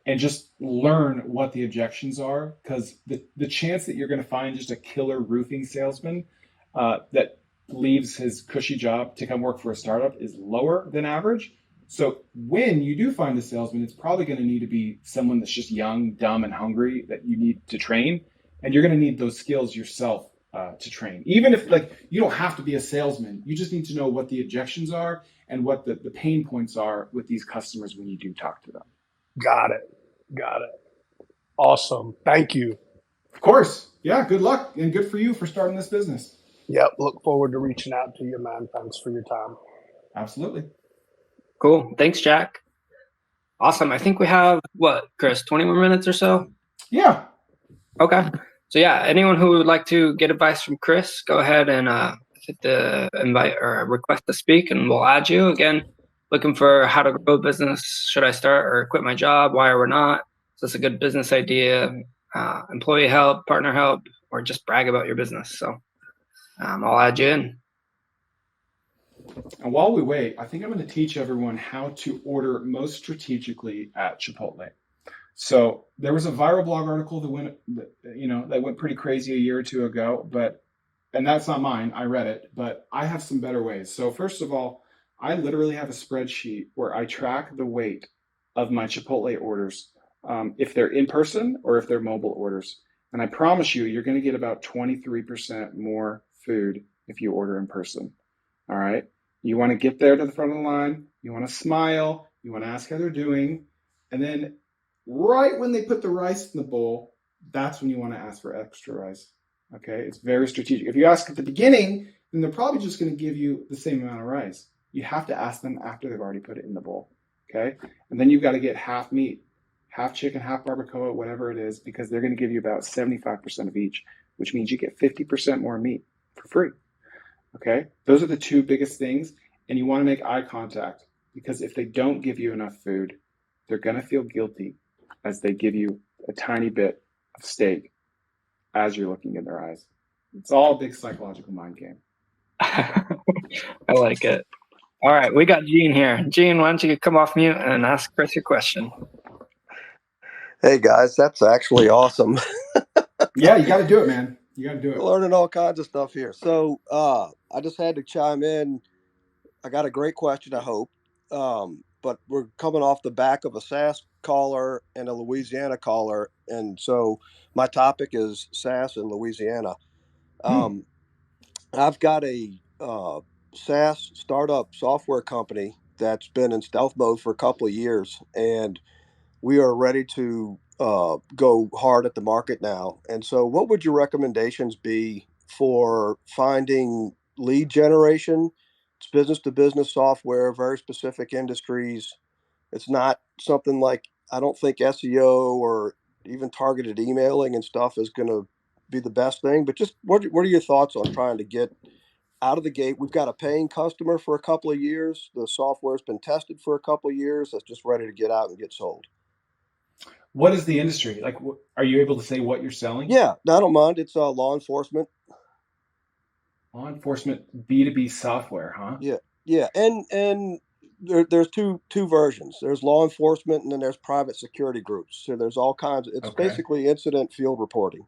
and just learn what the objections are, because the chance that you're going to find just a killer roofing salesman that leaves his cushy job to come work for a startup is lower than average. So when you do find a salesman, it's probably going to need to be someone that's just young, dumb, and hungry that you need to train. And you're going to need those skills yourself to train. Even if like you don't have to be a salesman, you just need to know what the objections are and what the pain points are with these customers when you do talk to them. Got it. Awesome. Thank you. Of course. Yeah. Good luck and good for you for starting this business. Yep. Look forward to reaching out to you, man. Thanks for your time. Absolutely. Cool. Thanks, Jack. Awesome. I think we have, Chris, 20 more minutes or so? Yeah. Okay. So yeah, anyone who would like to get advice from Chris, go ahead and hit the invite or request to speak, and we'll add you. Again, looking for how to grow a business. Should I start or quit my job? Why or not? Is this a good business idea? Employee help, partner help, or just brag about your business? So I'll add you in. And while we wait, I think I'm going to teach everyone how to order most strategically at Chipotle. So there was a viral blog article that went pretty crazy a year or two ago, and that's not mine. I read it, but I have some better ways. So first of all, I literally have a spreadsheet where I track the weight of my Chipotle orders, if they're in person or if they're mobile orders. And I promise you, you're going to get about 23% more food if you order in person. All right. You want to get there to the front of the line. You want to smile. You want to ask how they're doing. And then right when they put the rice in the bowl, that's when you want to ask for extra rice. Okay. It's very strategic. If you ask at the beginning, then they're probably just going to give you the same amount of rice. You have to ask them after they've already put it in the bowl. Okay. And then you've got to get half meat, half chicken, half barbacoa, whatever it is, because they're going to give you about 75% of each, which means you get 50% more meat for free. Okay. Those are the 2 biggest things. And you want to make eye contact, because if they don't give you enough food, they're going to feel guilty as they give you a tiny bit of steak as you're looking in their eyes. It's all a big psychological mind game. I like it. All right. We got Gene here. Gene, why don't you come off mute and ask Chris your question? Hey guys, that's actually awesome. Yeah, you got to do it, man. You got to do it. Learning all kinds of stuff here. So I just had to chime in. I got a great question, I hope. But we're coming off the back of a SaaS caller and a Louisiana caller. And so my topic is SaaS in Louisiana. I've got a SaaS startup software company that's been in stealth mode for a couple of years. And we are ready to go hard at the market now. And so what would your recommendations be for finding lead generation? It's business to business software, very specific industries. It's not something like, I don't think SEO or even targeted emailing and stuff is going to be the best thing, but just what are your thoughts on trying to get out of the gate? We've got a paying customer for a couple of years. The software's been tested for a couple of years. That's just ready to get out and get sold. What is the industry? Like, are you able to say what you're selling? Yeah, I don't mind. It's law enforcement. Law enforcement B2B software, huh? Yeah, and there's two versions. There's law enforcement, and then there's private security groups. So there's all kinds. It's basically incident field reporting.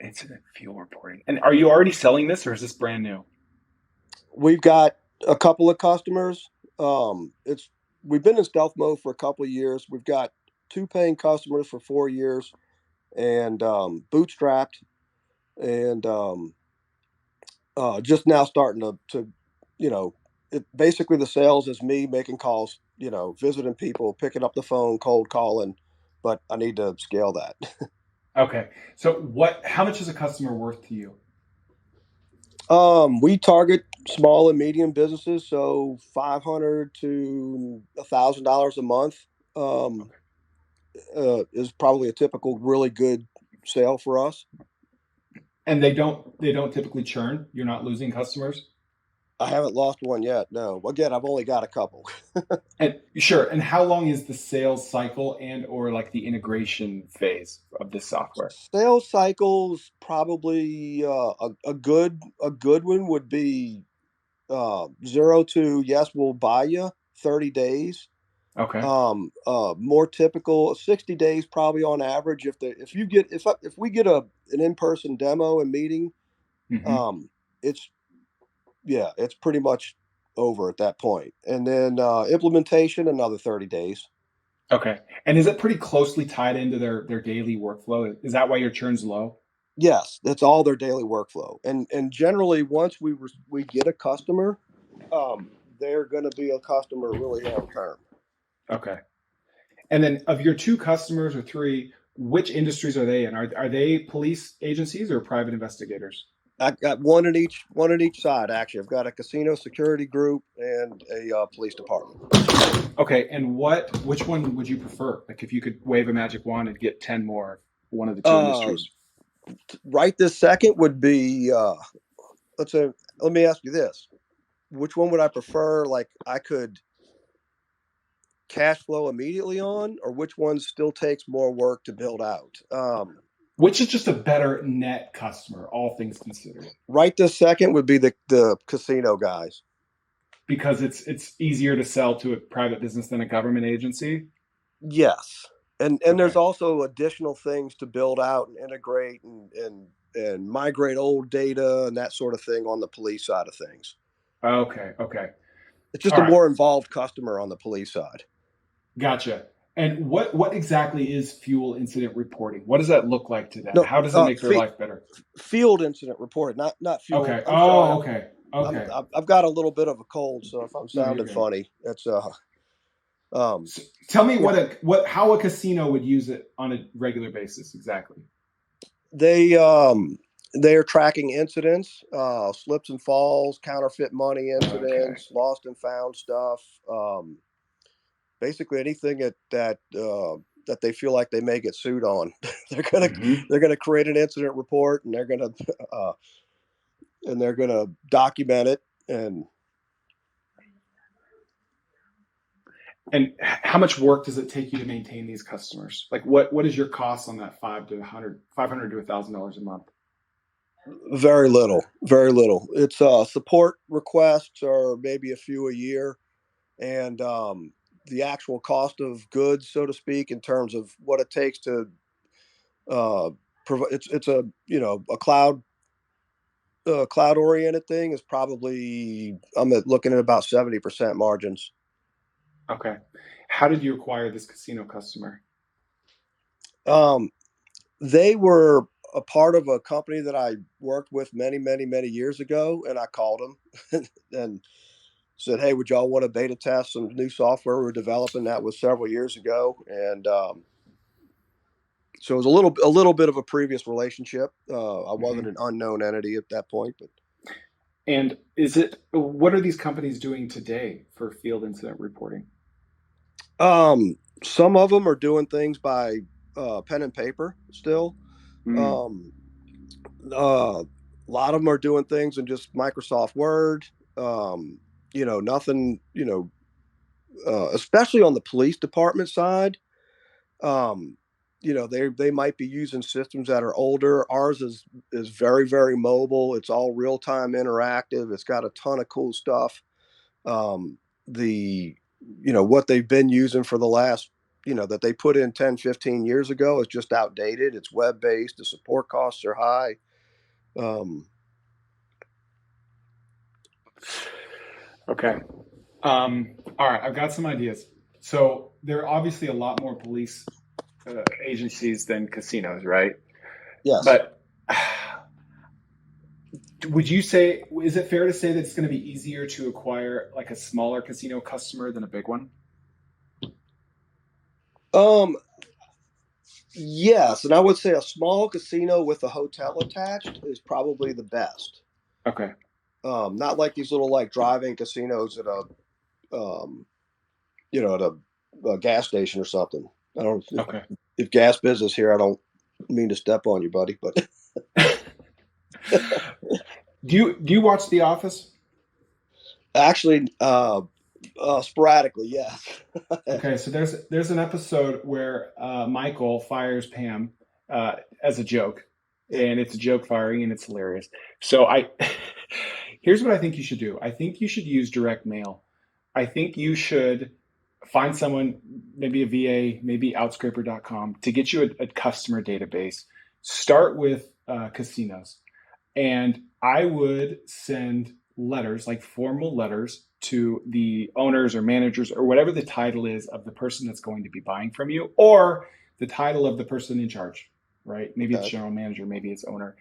Incident field reporting. And are you already selling this, or is this brand new? We've got a couple of customers. We've been in stealth mode for a couple of years. We've got 2 paying customers for 4 years, and bootstrapped, and just now starting to basically the sales is me making calls, visiting people, picking up the phone, cold calling, but I need to scale that. Okay. So how much is a customer worth to you? We target small and medium businesses, so $500 to $1,000 a month is probably a typical really good sale for us. And they don't typically churn? You're not losing customers? I haven't lost one yet. No. Again, I've only got a couple. And sure. And how long is the sales cycle and or like the integration phase of this software? Sales cycles probably a good one would be 0 to yes, we'll buy you, 30 days. Okay. More typical 60 days probably on average. If we get an in-person demo and meeting, Mhm. it's pretty much over at that point. And then implementation another 30 days. Okay. And is it pretty closely tied into their daily workflow? Is that why your churn's low? Yes, that's all their daily workflow. And generally once we get a customer, they're going to be a customer really long term. Okay. And then of your 2 customers or 3, which industries are they in? Are they police agencies or private investigators? I got one in each side. Actually, I've got a casino security group and a police department. Okay, and which one would you prefer? Like if you could wave a magic wand and get 10 more, one of the 2 industries. Right this second would be let me ask you this. Which one would I prefer? Like I could cash flow immediately on, or which one still takes more work to build out? Which is just a better net customer, all things considered? Right this second would be the casino guys. Because it's easier to sell to a private business than a government agency? Yes. And Okay. there's also additional things to build out and integrate and migrate old data and that sort of thing on the police side of things. Okay. It's just All a right. more involved customer on the police side. Gotcha. And what exactly is fuel incident reporting? What does that look like to them? No, How does it make their life better? Field incident reporting, not fuel. Okay. I'm sorry. Okay. Okay. I've got a little bit of a cold, so if I'm No, you're sounding good. funny, it's So tell me how a casino would use it on a regular basis exactly. they are tracking incidents, slips and falls, counterfeit money incidents, lost and found stuff. Basically anything that they feel like they may get sued on, they're gonna create an incident report and they're gonna document it. And how much work does it take you to maintain these customers? Like what is your cost on that $500 to $1,000 a month? Very little. It's support requests are maybe a few a year, and the actual cost of goods, so to speak, in terms of what it takes to provide. It's a cloud oriented thing is probably I'm looking at about 70% margins. Okay. How did you acquire this casino customer? They were a part of a company that I worked with many years ago, and I called them and said, "Hey, would y'all want to beta test some new software we're developing?" That was several years ago, and so it was a little bit of a previous relationship. I wasn't an unknown entity at that point, but. And what are these companies doing today for field incident reporting? Some of them are doing things by pen and paper still. A lot of them are doing things in just Microsoft Word. Nothing, especially on the police department side. They might be using systems that are older. Ours is very, very mobile. It's all real-time interactive. It's got a ton of cool stuff. What they've been using for the last, that they put in 10, 15 years ago is just outdated. It's web-based. The support costs are high. Okay. All right. I've got some ideas. So there are obviously a lot more police agencies than casinos, right? Yes. But is it fair to say that it's going to be easier to acquire like a smaller casino customer than a big one? Yes, and I would say a small casino with a hotel attached is probably the best. Okay. Not like these little like drive-in casinos at a gas station or something. I don't. Okay. If gas business here, I don't mean to step on you, buddy, but do you watch The Office? Actually, sporadically, yes. Okay, so there's an episode where Michael fires Pam as a joke, and it's a joke firing, and it's hilarious. So here's what I think you should do. I think you should use direct mail. I think you should find someone, maybe a VA, maybe outscraper.com, to get you a customer database. Start with casinos. And I would send letters, like formal letters, to the owners or managers or whatever the title is of the person that's going to be buying from you, or the title of the person in charge, right? Maybe it's general manager, maybe it's owner.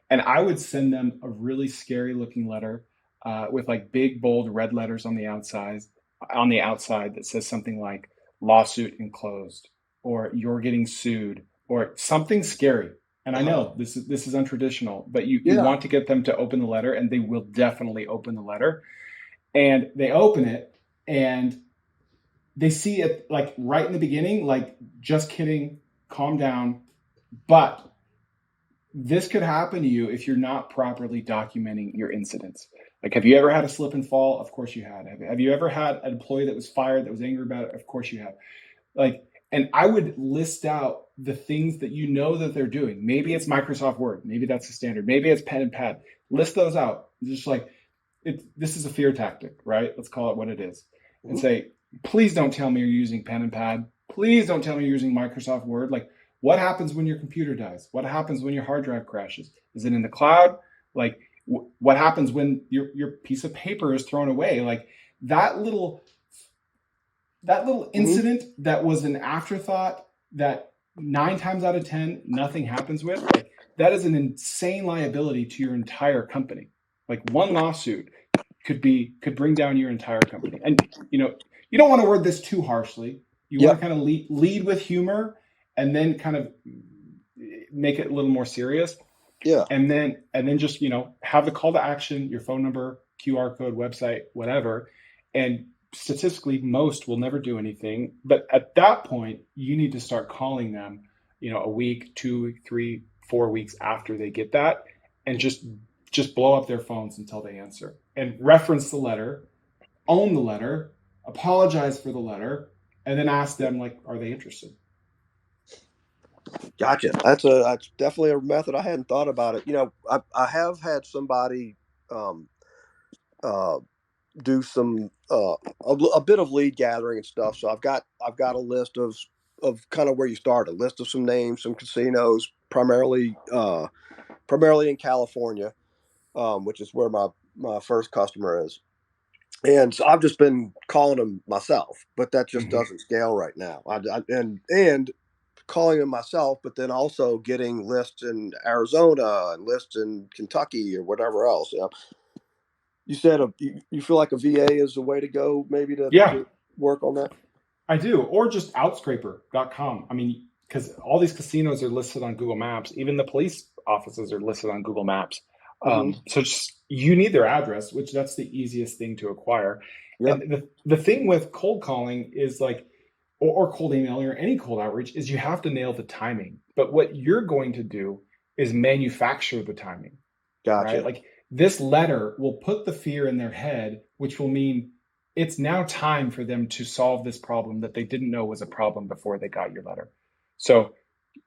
And I would send them a really scary looking letter with like big, bold red letters on the outside that says something like lawsuit enclosed, or you're getting sued, or something scary. And I know this is untraditional, but you want to get them to open the letter, and they will definitely open the letter. And they open it, and they see it like right in the beginning, like, just kidding, calm down. But this could happen to you if you're not properly documenting your incidents. Like, have you ever had a slip and fall? Of course you had. Have you ever had an employee that was fired that was angry about it? Of course you have. Like, and I would list out the things that you know that they're doing. Maybe it's Microsoft Word. Maybe that's the standard. Maybe it's pen and pad. List those out. Just like, this is a fear tactic, right? Let's call it what it is. And say, please don't tell me you're using pen and pad. Please don't tell me you're using Microsoft Word. Like, what happens when your computer dies? What happens when your hard drive crashes? Is it in the cloud? Like, what happens when your piece of paper is thrown away? Like, that little incident that was an afterthought that 9 times out of 10 nothing happens with, like, that is an insane liability to your entire company. Like, one lawsuit could bring down your entire company. And you don't want to word this too harshly. You want to kind of lead with humor, and then kind of make it a little more serious. Yeah. And then just have the call to action, your phone number, QR code, website, whatever. And statistically, most will never do anything. But at that point, you need to start calling them, a week, 2, 3, 4 weeks after they get that, and just blow up their phones until they answer. And reference the letter, own the letter, apologize for the letter, and then ask them, like, are they interested? Gotcha. That's definitely a method. I hadn't thought about it. I have had somebody do some a bit of lead gathering and stuff. So I've got a list of kind of where you start, a list of some names, some casinos, primarily in California, which is where my first customer is. And so I've just been calling them myself, but that just doesn't scale right now. And calling them myself, but then also getting lists in Arizona and lists in Kentucky or whatever else. You said you feel like a VA is the way to go, maybe to work on that? I do. Or just outscraper.com. I mean, because all these casinos are listed on Google Maps. Even the police offices are listed on Google Maps. So just, you need their address, which that's the easiest thing to acquire. Yep. And the thing with cold calling is like, or cold emailing or any cold outreach, is you have to nail the timing. But what you're going to do is manufacture the timing. Gotcha. Right? Like, this letter will put the fear in their head, which will mean it's now time for them to solve this problem that they didn't know was a problem before they got your letter. So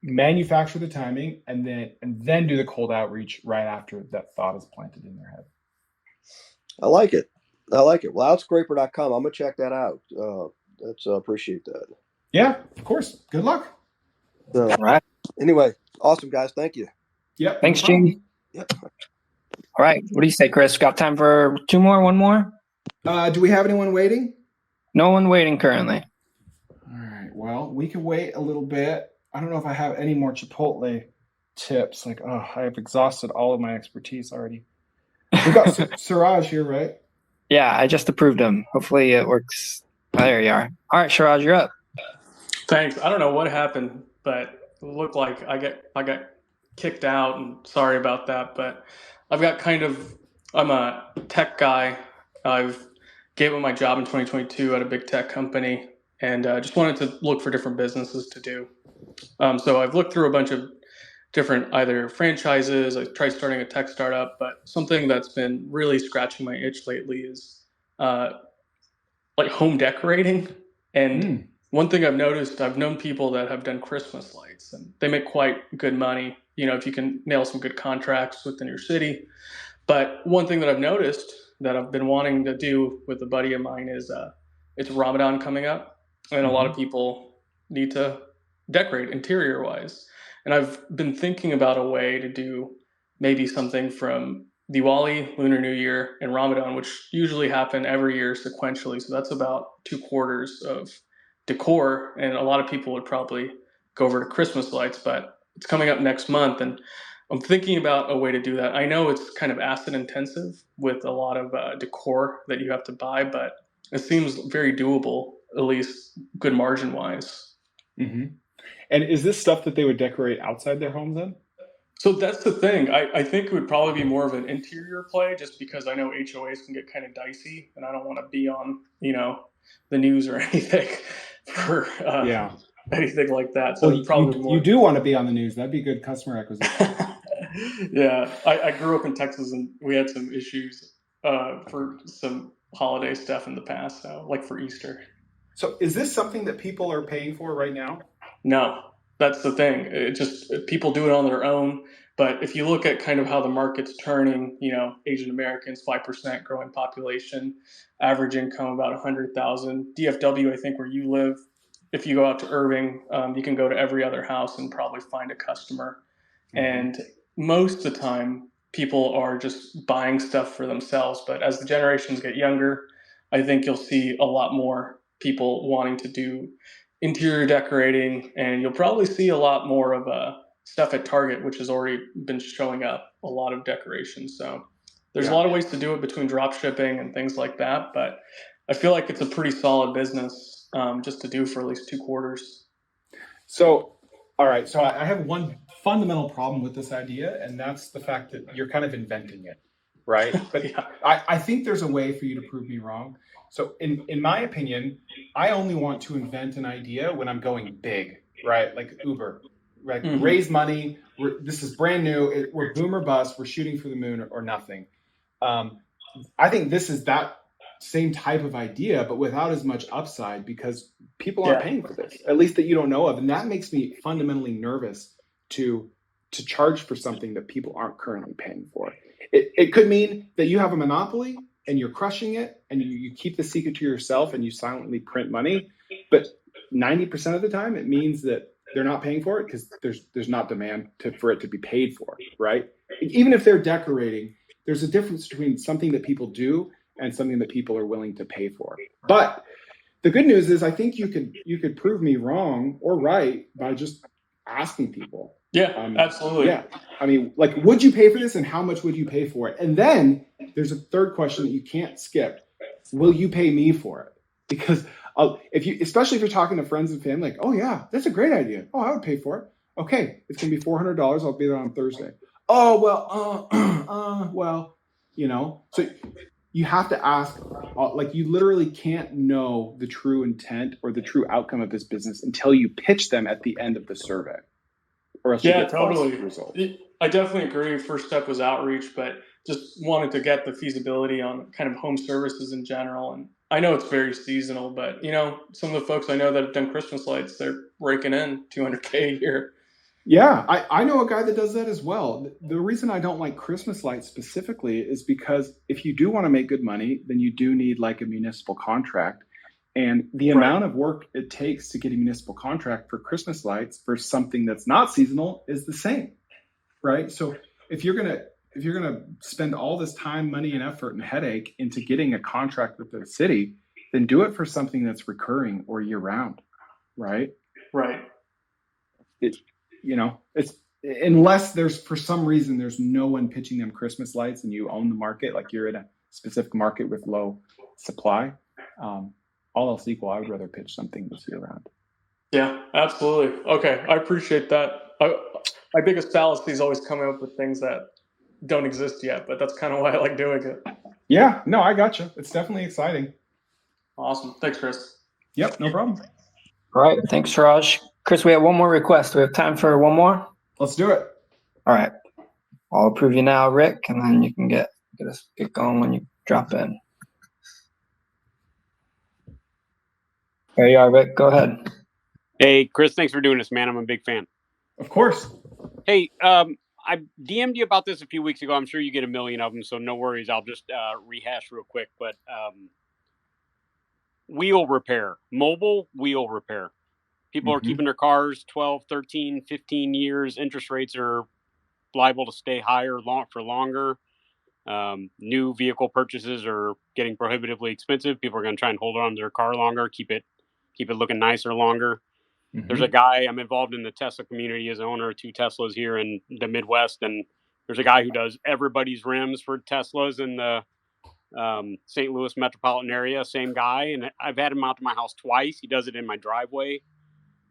manufacture the timing, and then do the cold outreach right after that thought is planted in their head. I like it. Well, outscraper.com. I'm gonna check that out. Appreciate that. Yeah, of course. Good luck. All right. Anyway, awesome, guys. Thank you. Yep. Thanks, Gene. Yep. All right. What do you say, Chris? Got time for 2 more? 1 more? Do we have anyone waiting? No one waiting currently. All right. Well, we can wait a little bit. I don't know if I have any more Chipotle tips. Like, I have exhausted all of my expertise already. We've got Suraj here, right? Yeah, I just approved him. Hopefully it works. Oh, there you are. All right, Suraj, you're up. Thanks. I don't know what happened, but it looked like I got kicked out, and sorry about that. But I'm a tech guy. I've gave up my job in 2022 at a big tech company, and just wanted to look for different businesses to do. So I've looked through a bunch of different either franchises. I tried starting a tech startup, but something that's been really scratching my itch lately is like home decorating. And one thing I've noticed, I've known people that have done Christmas lights, and they make quite good money, if you can nail some good contracts within your city. But one thing that I've noticed that I've been wanting to do with a buddy of mine is it's Ramadan coming up, and a lot of people need to decorate interior wise. And I've been thinking about a way to do maybe something from Diwali, Lunar New Year, and Ramadan, which usually happen every year sequentially. So that's about 2 quarters of decor. And a lot of people would probably go over to Christmas lights, but it's coming up next month. And I'm thinking about a way to do that. I know it's kind of asset intensive with a lot of decor that you have to buy, but it seems very doable, at least good margin wise. Mm-hmm. And is this stuff that they would decorate outside their homes then? So that's the thing. I think it would probably be more of an interior play, just because I know HOAs can get kind of dicey, and I don't want to be on, the news or anything for anything like that. So well, probably you do want to be on the news. That'd be good customer acquisition. Yeah, I grew up in Texas, and we had some issues for some holiday stuff in the past, so like for Easter. So is this something that people are paying for right now? No. That's the thing. It just people do it on their own. But if you look at kind of how the market's turning, Asian Americans, 5% growing population, average income about 100,000. DFW, I think where you live, if you go out to Irving, you can go to every other house and probably find a customer. And most of the time, people are just buying stuff for themselves. But as the generations get younger, I think you'll see a lot more people wanting to do interior decorating, and you'll probably see a lot more of stuff at Target, which has already been showing up, a lot of decorations. So there's a lot of ways to do it between drop shipping and things like that, but I feel like it's a pretty solid business just to do for at least 2 quarters. So, all right. So I have one fundamental problem with this idea, and that's the fact that you're kind of inventing it, right? But I think there's a way for you to prove me wrong. So in my opinion, I only want to invent an idea when I'm going big, right? Like Uber, right? Raise money. This is brand new. We're boom or bust. We're shooting for the moon or nothing. I think this is that same type of idea, but without as much upside, because people aren't paying for this, at least that you don't know of. And that makes me fundamentally nervous to charge for something that people aren't currently paying for. It could mean that you have a monopoly and you're crushing it, and you keep the secret to yourself and you silently print money. But 90% of the time, it means that they're not paying for it because there's not demand for it to be paid for, right? Even if they're decorating, there's a difference between something that people do and something that people are willing to pay for. But the good news is I think you could prove me wrong or right by just asking people. Yeah, absolutely. Yeah. I mean, like, would you pay for this and how much would you pay for it? And then there's a third question that you can't skip. Will you pay me for it? Because especially if you're talking to friends and family, like, oh yeah, that's a great idea. Oh, I would pay for it. Okay, it's going to be $400. I'll be there on Thursday. Oh, well, so you have to ask, like, you literally can't know the true intent or the true outcome of this business until you pitch them at the end of the survey. Or else totally. I definitely agree. First step was outreach, but just wanted to get the feasibility on kind of home services in general. And I know it's very seasonal, but some of the folks I know that have done Christmas lights, they're raking in $200K a year. Yeah, I know a guy that does that as well. The reason I don't like Christmas lights specifically is because if you do want to make good money, then you do need like a municipal contract. And the amount of work it takes to get a municipal contract for Christmas lights for something that's not seasonal is the same, right? So if you're gonna spend all this time, money, and effort and headache into getting a contract with the city, then do it for something that's recurring or year round, right? Right. It's unless there's for some reason there's no one pitching them Christmas lights and you own the market, like you're in a specific market with low supply. All else equal, I would rather pitch something this year round. Yeah, absolutely. Okay, I appreciate that. My biggest fallacy is always coming up with things that don't exist yet, but that's kind of why I like doing it. Yeah, no, I gotcha. It's definitely exciting. Awesome. Thanks, Chris. Yep, no problem. All right, thanks, Raj. Chris, we have one more request. Do we have time for one more? Let's do it. All right. I'll approve you now, Rick, and then you can get going when you drop in. There you are, Vic. Go ahead. Hey, Chris, thanks for doing this, man. I'm a big fan. Of course. Hey, I DM'd you about this a few weeks ago. I'm sure you get a million of them, so no worries. I'll just rehash real quick. But wheel repair, mobile wheel repair. People are keeping their cars 12, 13, 15 years. Interest rates are liable to stay higher for longer. New vehicle purchases are getting prohibitively expensive. People are going to try and hold on to their car longer, keep it looking nicer longer. There's a guy, I'm involved in the Tesla community as an owner of 2 Teslas here in the Midwest, and there's a guy who does everybody's rims for Teslas in the St. Louis metropolitan area. Same guy, and I've had him out to my house twice. He does it in my driveway.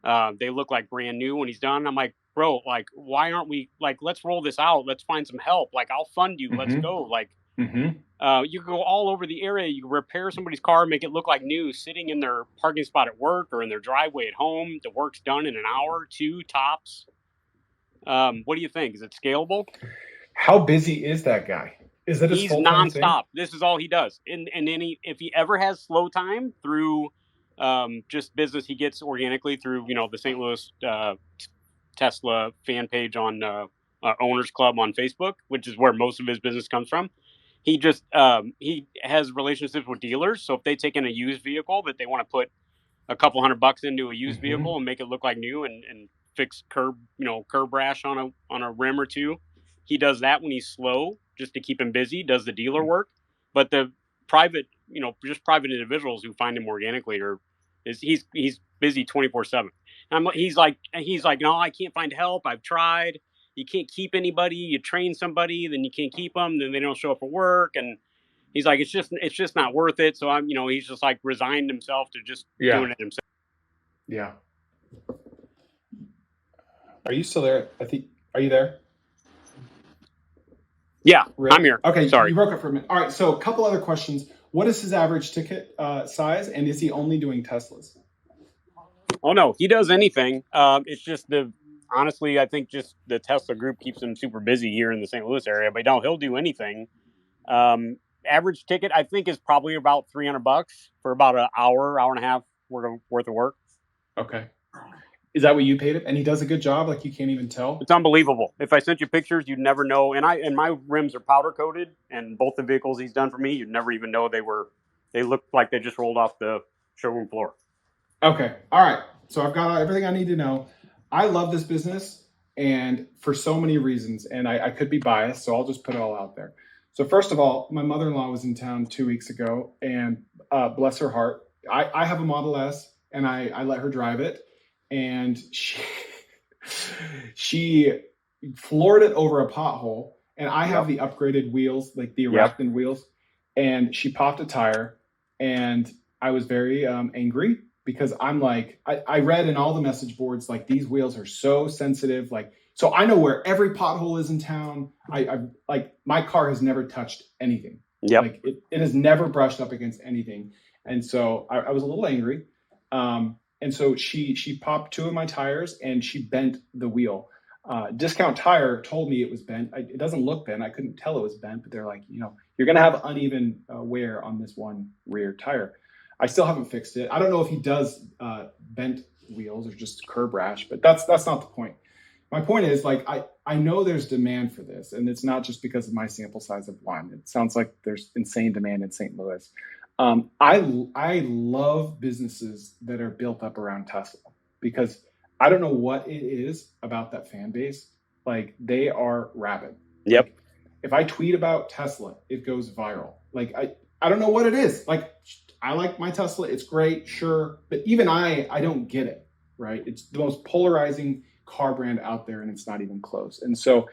They look like brand new when he's done. I'm like, bro, like, why aren't we like, let's roll this out. Let's find some help. Like, I'll fund you. Let's go. Like, you can go all over the area. You can repair somebody's car, make it look like new, sitting in their parking spot at work or in their driveway at home. The work's done in an hour, 2 tops. What do you think? Is it scalable? How busy is that guy? Is it He's nonstop. This is all he does. And then if he ever has slow time through just business he gets organically through, the St. Louis Tesla fan page on Owners Club on Facebook, which is where most of his business comes from. He just he has relationships with dealers. So if they take in a used vehicle that they want to put a couple $100 into a used vehicle and make it look like new and fix curb rash on a rim or two, he does that when he's slow just to keep him busy, does the dealer work. But the private, just private individuals who find him organically he's busy 24/7. He's like, no, I can't find help. I've tried. You can't keep anybody. You train somebody, then you can't keep them. Then they don't show up for work. And he's like, it's just not worth it. So he's just like resigned himself to just doing it himself. Yeah. Are you still there? Are you there? Yeah, Rick? I'm here. Okay, sorry. You broke up for a minute. All right, so a couple other questions. What is his average ticket size, and is he only doing Teslas? Oh no, he does anything. It's just honestly, I think just the Tesla group keeps him super busy here in the St. Louis area. But no, he'll do anything. Average ticket, I think, is probably about $300 for about an hour and a half worth of work. Okay. Is that what you paid him? And he does a good job, like you can't even tell? It's unbelievable. If I sent you pictures, you'd never know. And my rims are powder coated, and both the vehicles he's done for me, you'd never even know they looked like they just rolled off the showroom floor. Okay. All right. So I've got everything I need to know. I love this business, and for so many reasons, and I could be biased, so I'll just put it all out there. So first of all, my mother-in-law was in town 2 weeks ago, and bless her heart, I have a Model S, and I let her drive it. And she floored it over a pothole, and I have the upgraded wheels, like the Arachnid wheels, and she popped a tire, and I was very angry because I'm like, I read in all the message boards, like, these wheels are so sensitive, like, so I know where every pothole is in town. I like, my car has never touched anything. Like it has never brushed up against anything, and so I was a little angry. And so she popped 2 of my tires and she bent the wheel. Discount Tire told me it was bent. It doesn't look bent. I couldn't tell it was bent, but they're like, you're going to have uneven wear on this one rear tire. I still haven't fixed it. I don't know if he does bent wheels or just curb rash, but that's not the point. My point is, like, I know there's demand for this, and it's not just because of my sample size of 1. It sounds like there's insane demand in St. Louis. I love businesses that are built up around Tesla because I don't know what it is about that fan base. Like, they are rabid. Yep. Like, if I tweet about Tesla, it goes viral. Like, I don't know what it is. Like, I like my Tesla. It's great. Sure. But even I don't get it, right? It's the most polarizing car brand out there, and it's not even close. And so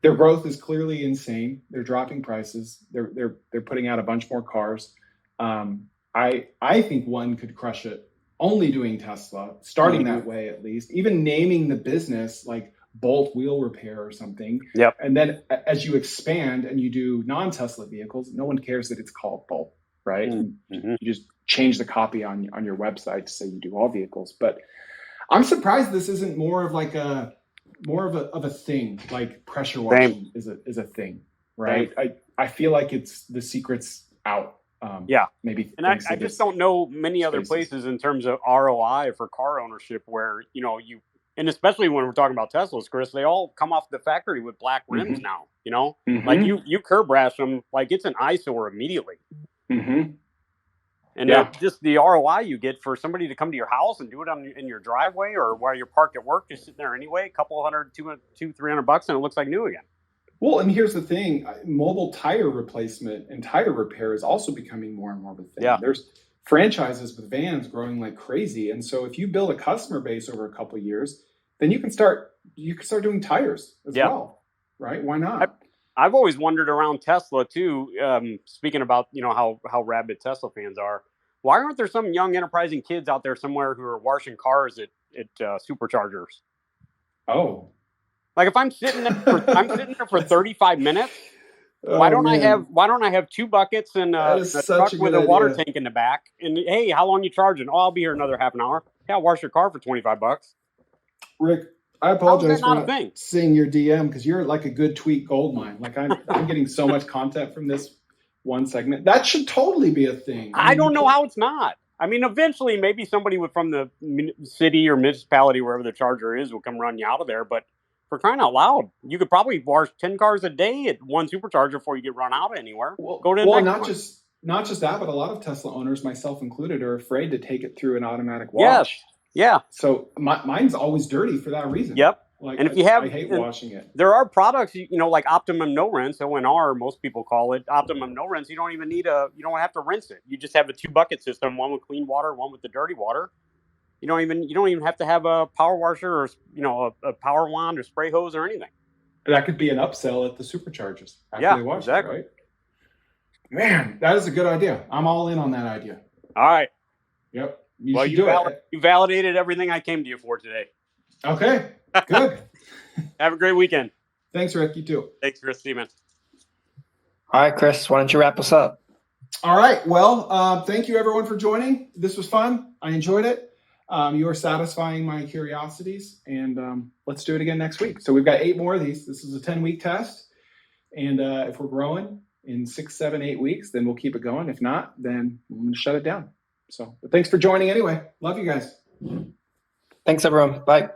their growth is clearly insane. They're dropping prices. They're putting out a bunch more cars. I think one could crush it only doing Tesla, starting that way at least, even naming the business like Bolt Wheel Repair or something. Yep. And then as you expand and you do non-Tesla vehicles, no one cares that it's called Bolt, right? You just change the copy on your website to say you do all vehicles. But I'm surprised this isn't more of like more of a thing, like pressure washing is a thing, right? I feel like it's the secret's out. maybe. And I just don't know many other spaces. places in terms of ROI for car ownership where, and especially when we're talking about Teslas, Chris, they all come off the factory with black rims now, like you curb rash them, like it's an eyesore immediately. And just the ROI you get for somebody to come to your house and do it in your driveway or while you're parked at work, just sitting there anyway, a couple $100, $200-$300, and it looks like new again. Well, and here's the thing, mobile tire replacement and tire repair is also becoming more and more of a thing. Yeah. There's franchises with vans growing like crazy. And so if you build a customer base over a couple of years, then you can start doing tires as well, right? Why not? I've always wondered around Tesla too, speaking about, how rabid Tesla fans are. Why aren't there some young enterprising kids out there somewhere who are washing cars at superchargers? Oh. Like if I'm sitting there for 35 minutes, why don't I have 2 buckets and a truck with a water tank in the back? And hey, how long you charging? Oh, I'll be here another half an hour. Yeah, I'll wash your car for $25. Rick, I apologize for not seeing your DM because you're like a good tweet gold mine. Like I'm getting so much content from this one segment. That should totally be a thing. I don't know how it's not. I mean, eventually maybe somebody from the city or municipality, wherever the charger is, will come run you out of there. But for crying out loud, you could probably wash 10 cars a day at one supercharger before you get run out anywhere. Not just that, but a lot of Tesla owners, myself included, are afraid to take it through an automatic wash. Yes. Yeah. So mine's always dirty for that reason. Yep. Like, and I hate washing it. There are products, like Optimum No Rinse, ONR, most people call it Optimum No Rinse. You don't even you don't have to rinse it. You just have a 2-bucket system, one with clean water, one with the dirty water. You don't even have to have a power washer or a power wand or spray hose or anything. That could be an upsell at the superchargers. Exactly. Right? Man, that is a good idea. I'm all in on that idea. All right. Yep. You validated everything I came to you for today. Okay. Good. Have a great weekend. Thanks, Rick. You too. Thanks, Chris. See you, man. All right, Chris, why don't you wrap us up? All right. Well, thank you everyone for joining. This was fun. I enjoyed it. You are satisfying my curiosities, and let's do it again next week. So we've got 8 more of these. This is a 10-week test. And if we're growing in 6, 7, 8 weeks, then we'll keep it going. If not, then I'm going to shut it down. But thanks for joining anyway. Love you guys. Thanks, everyone. Bye.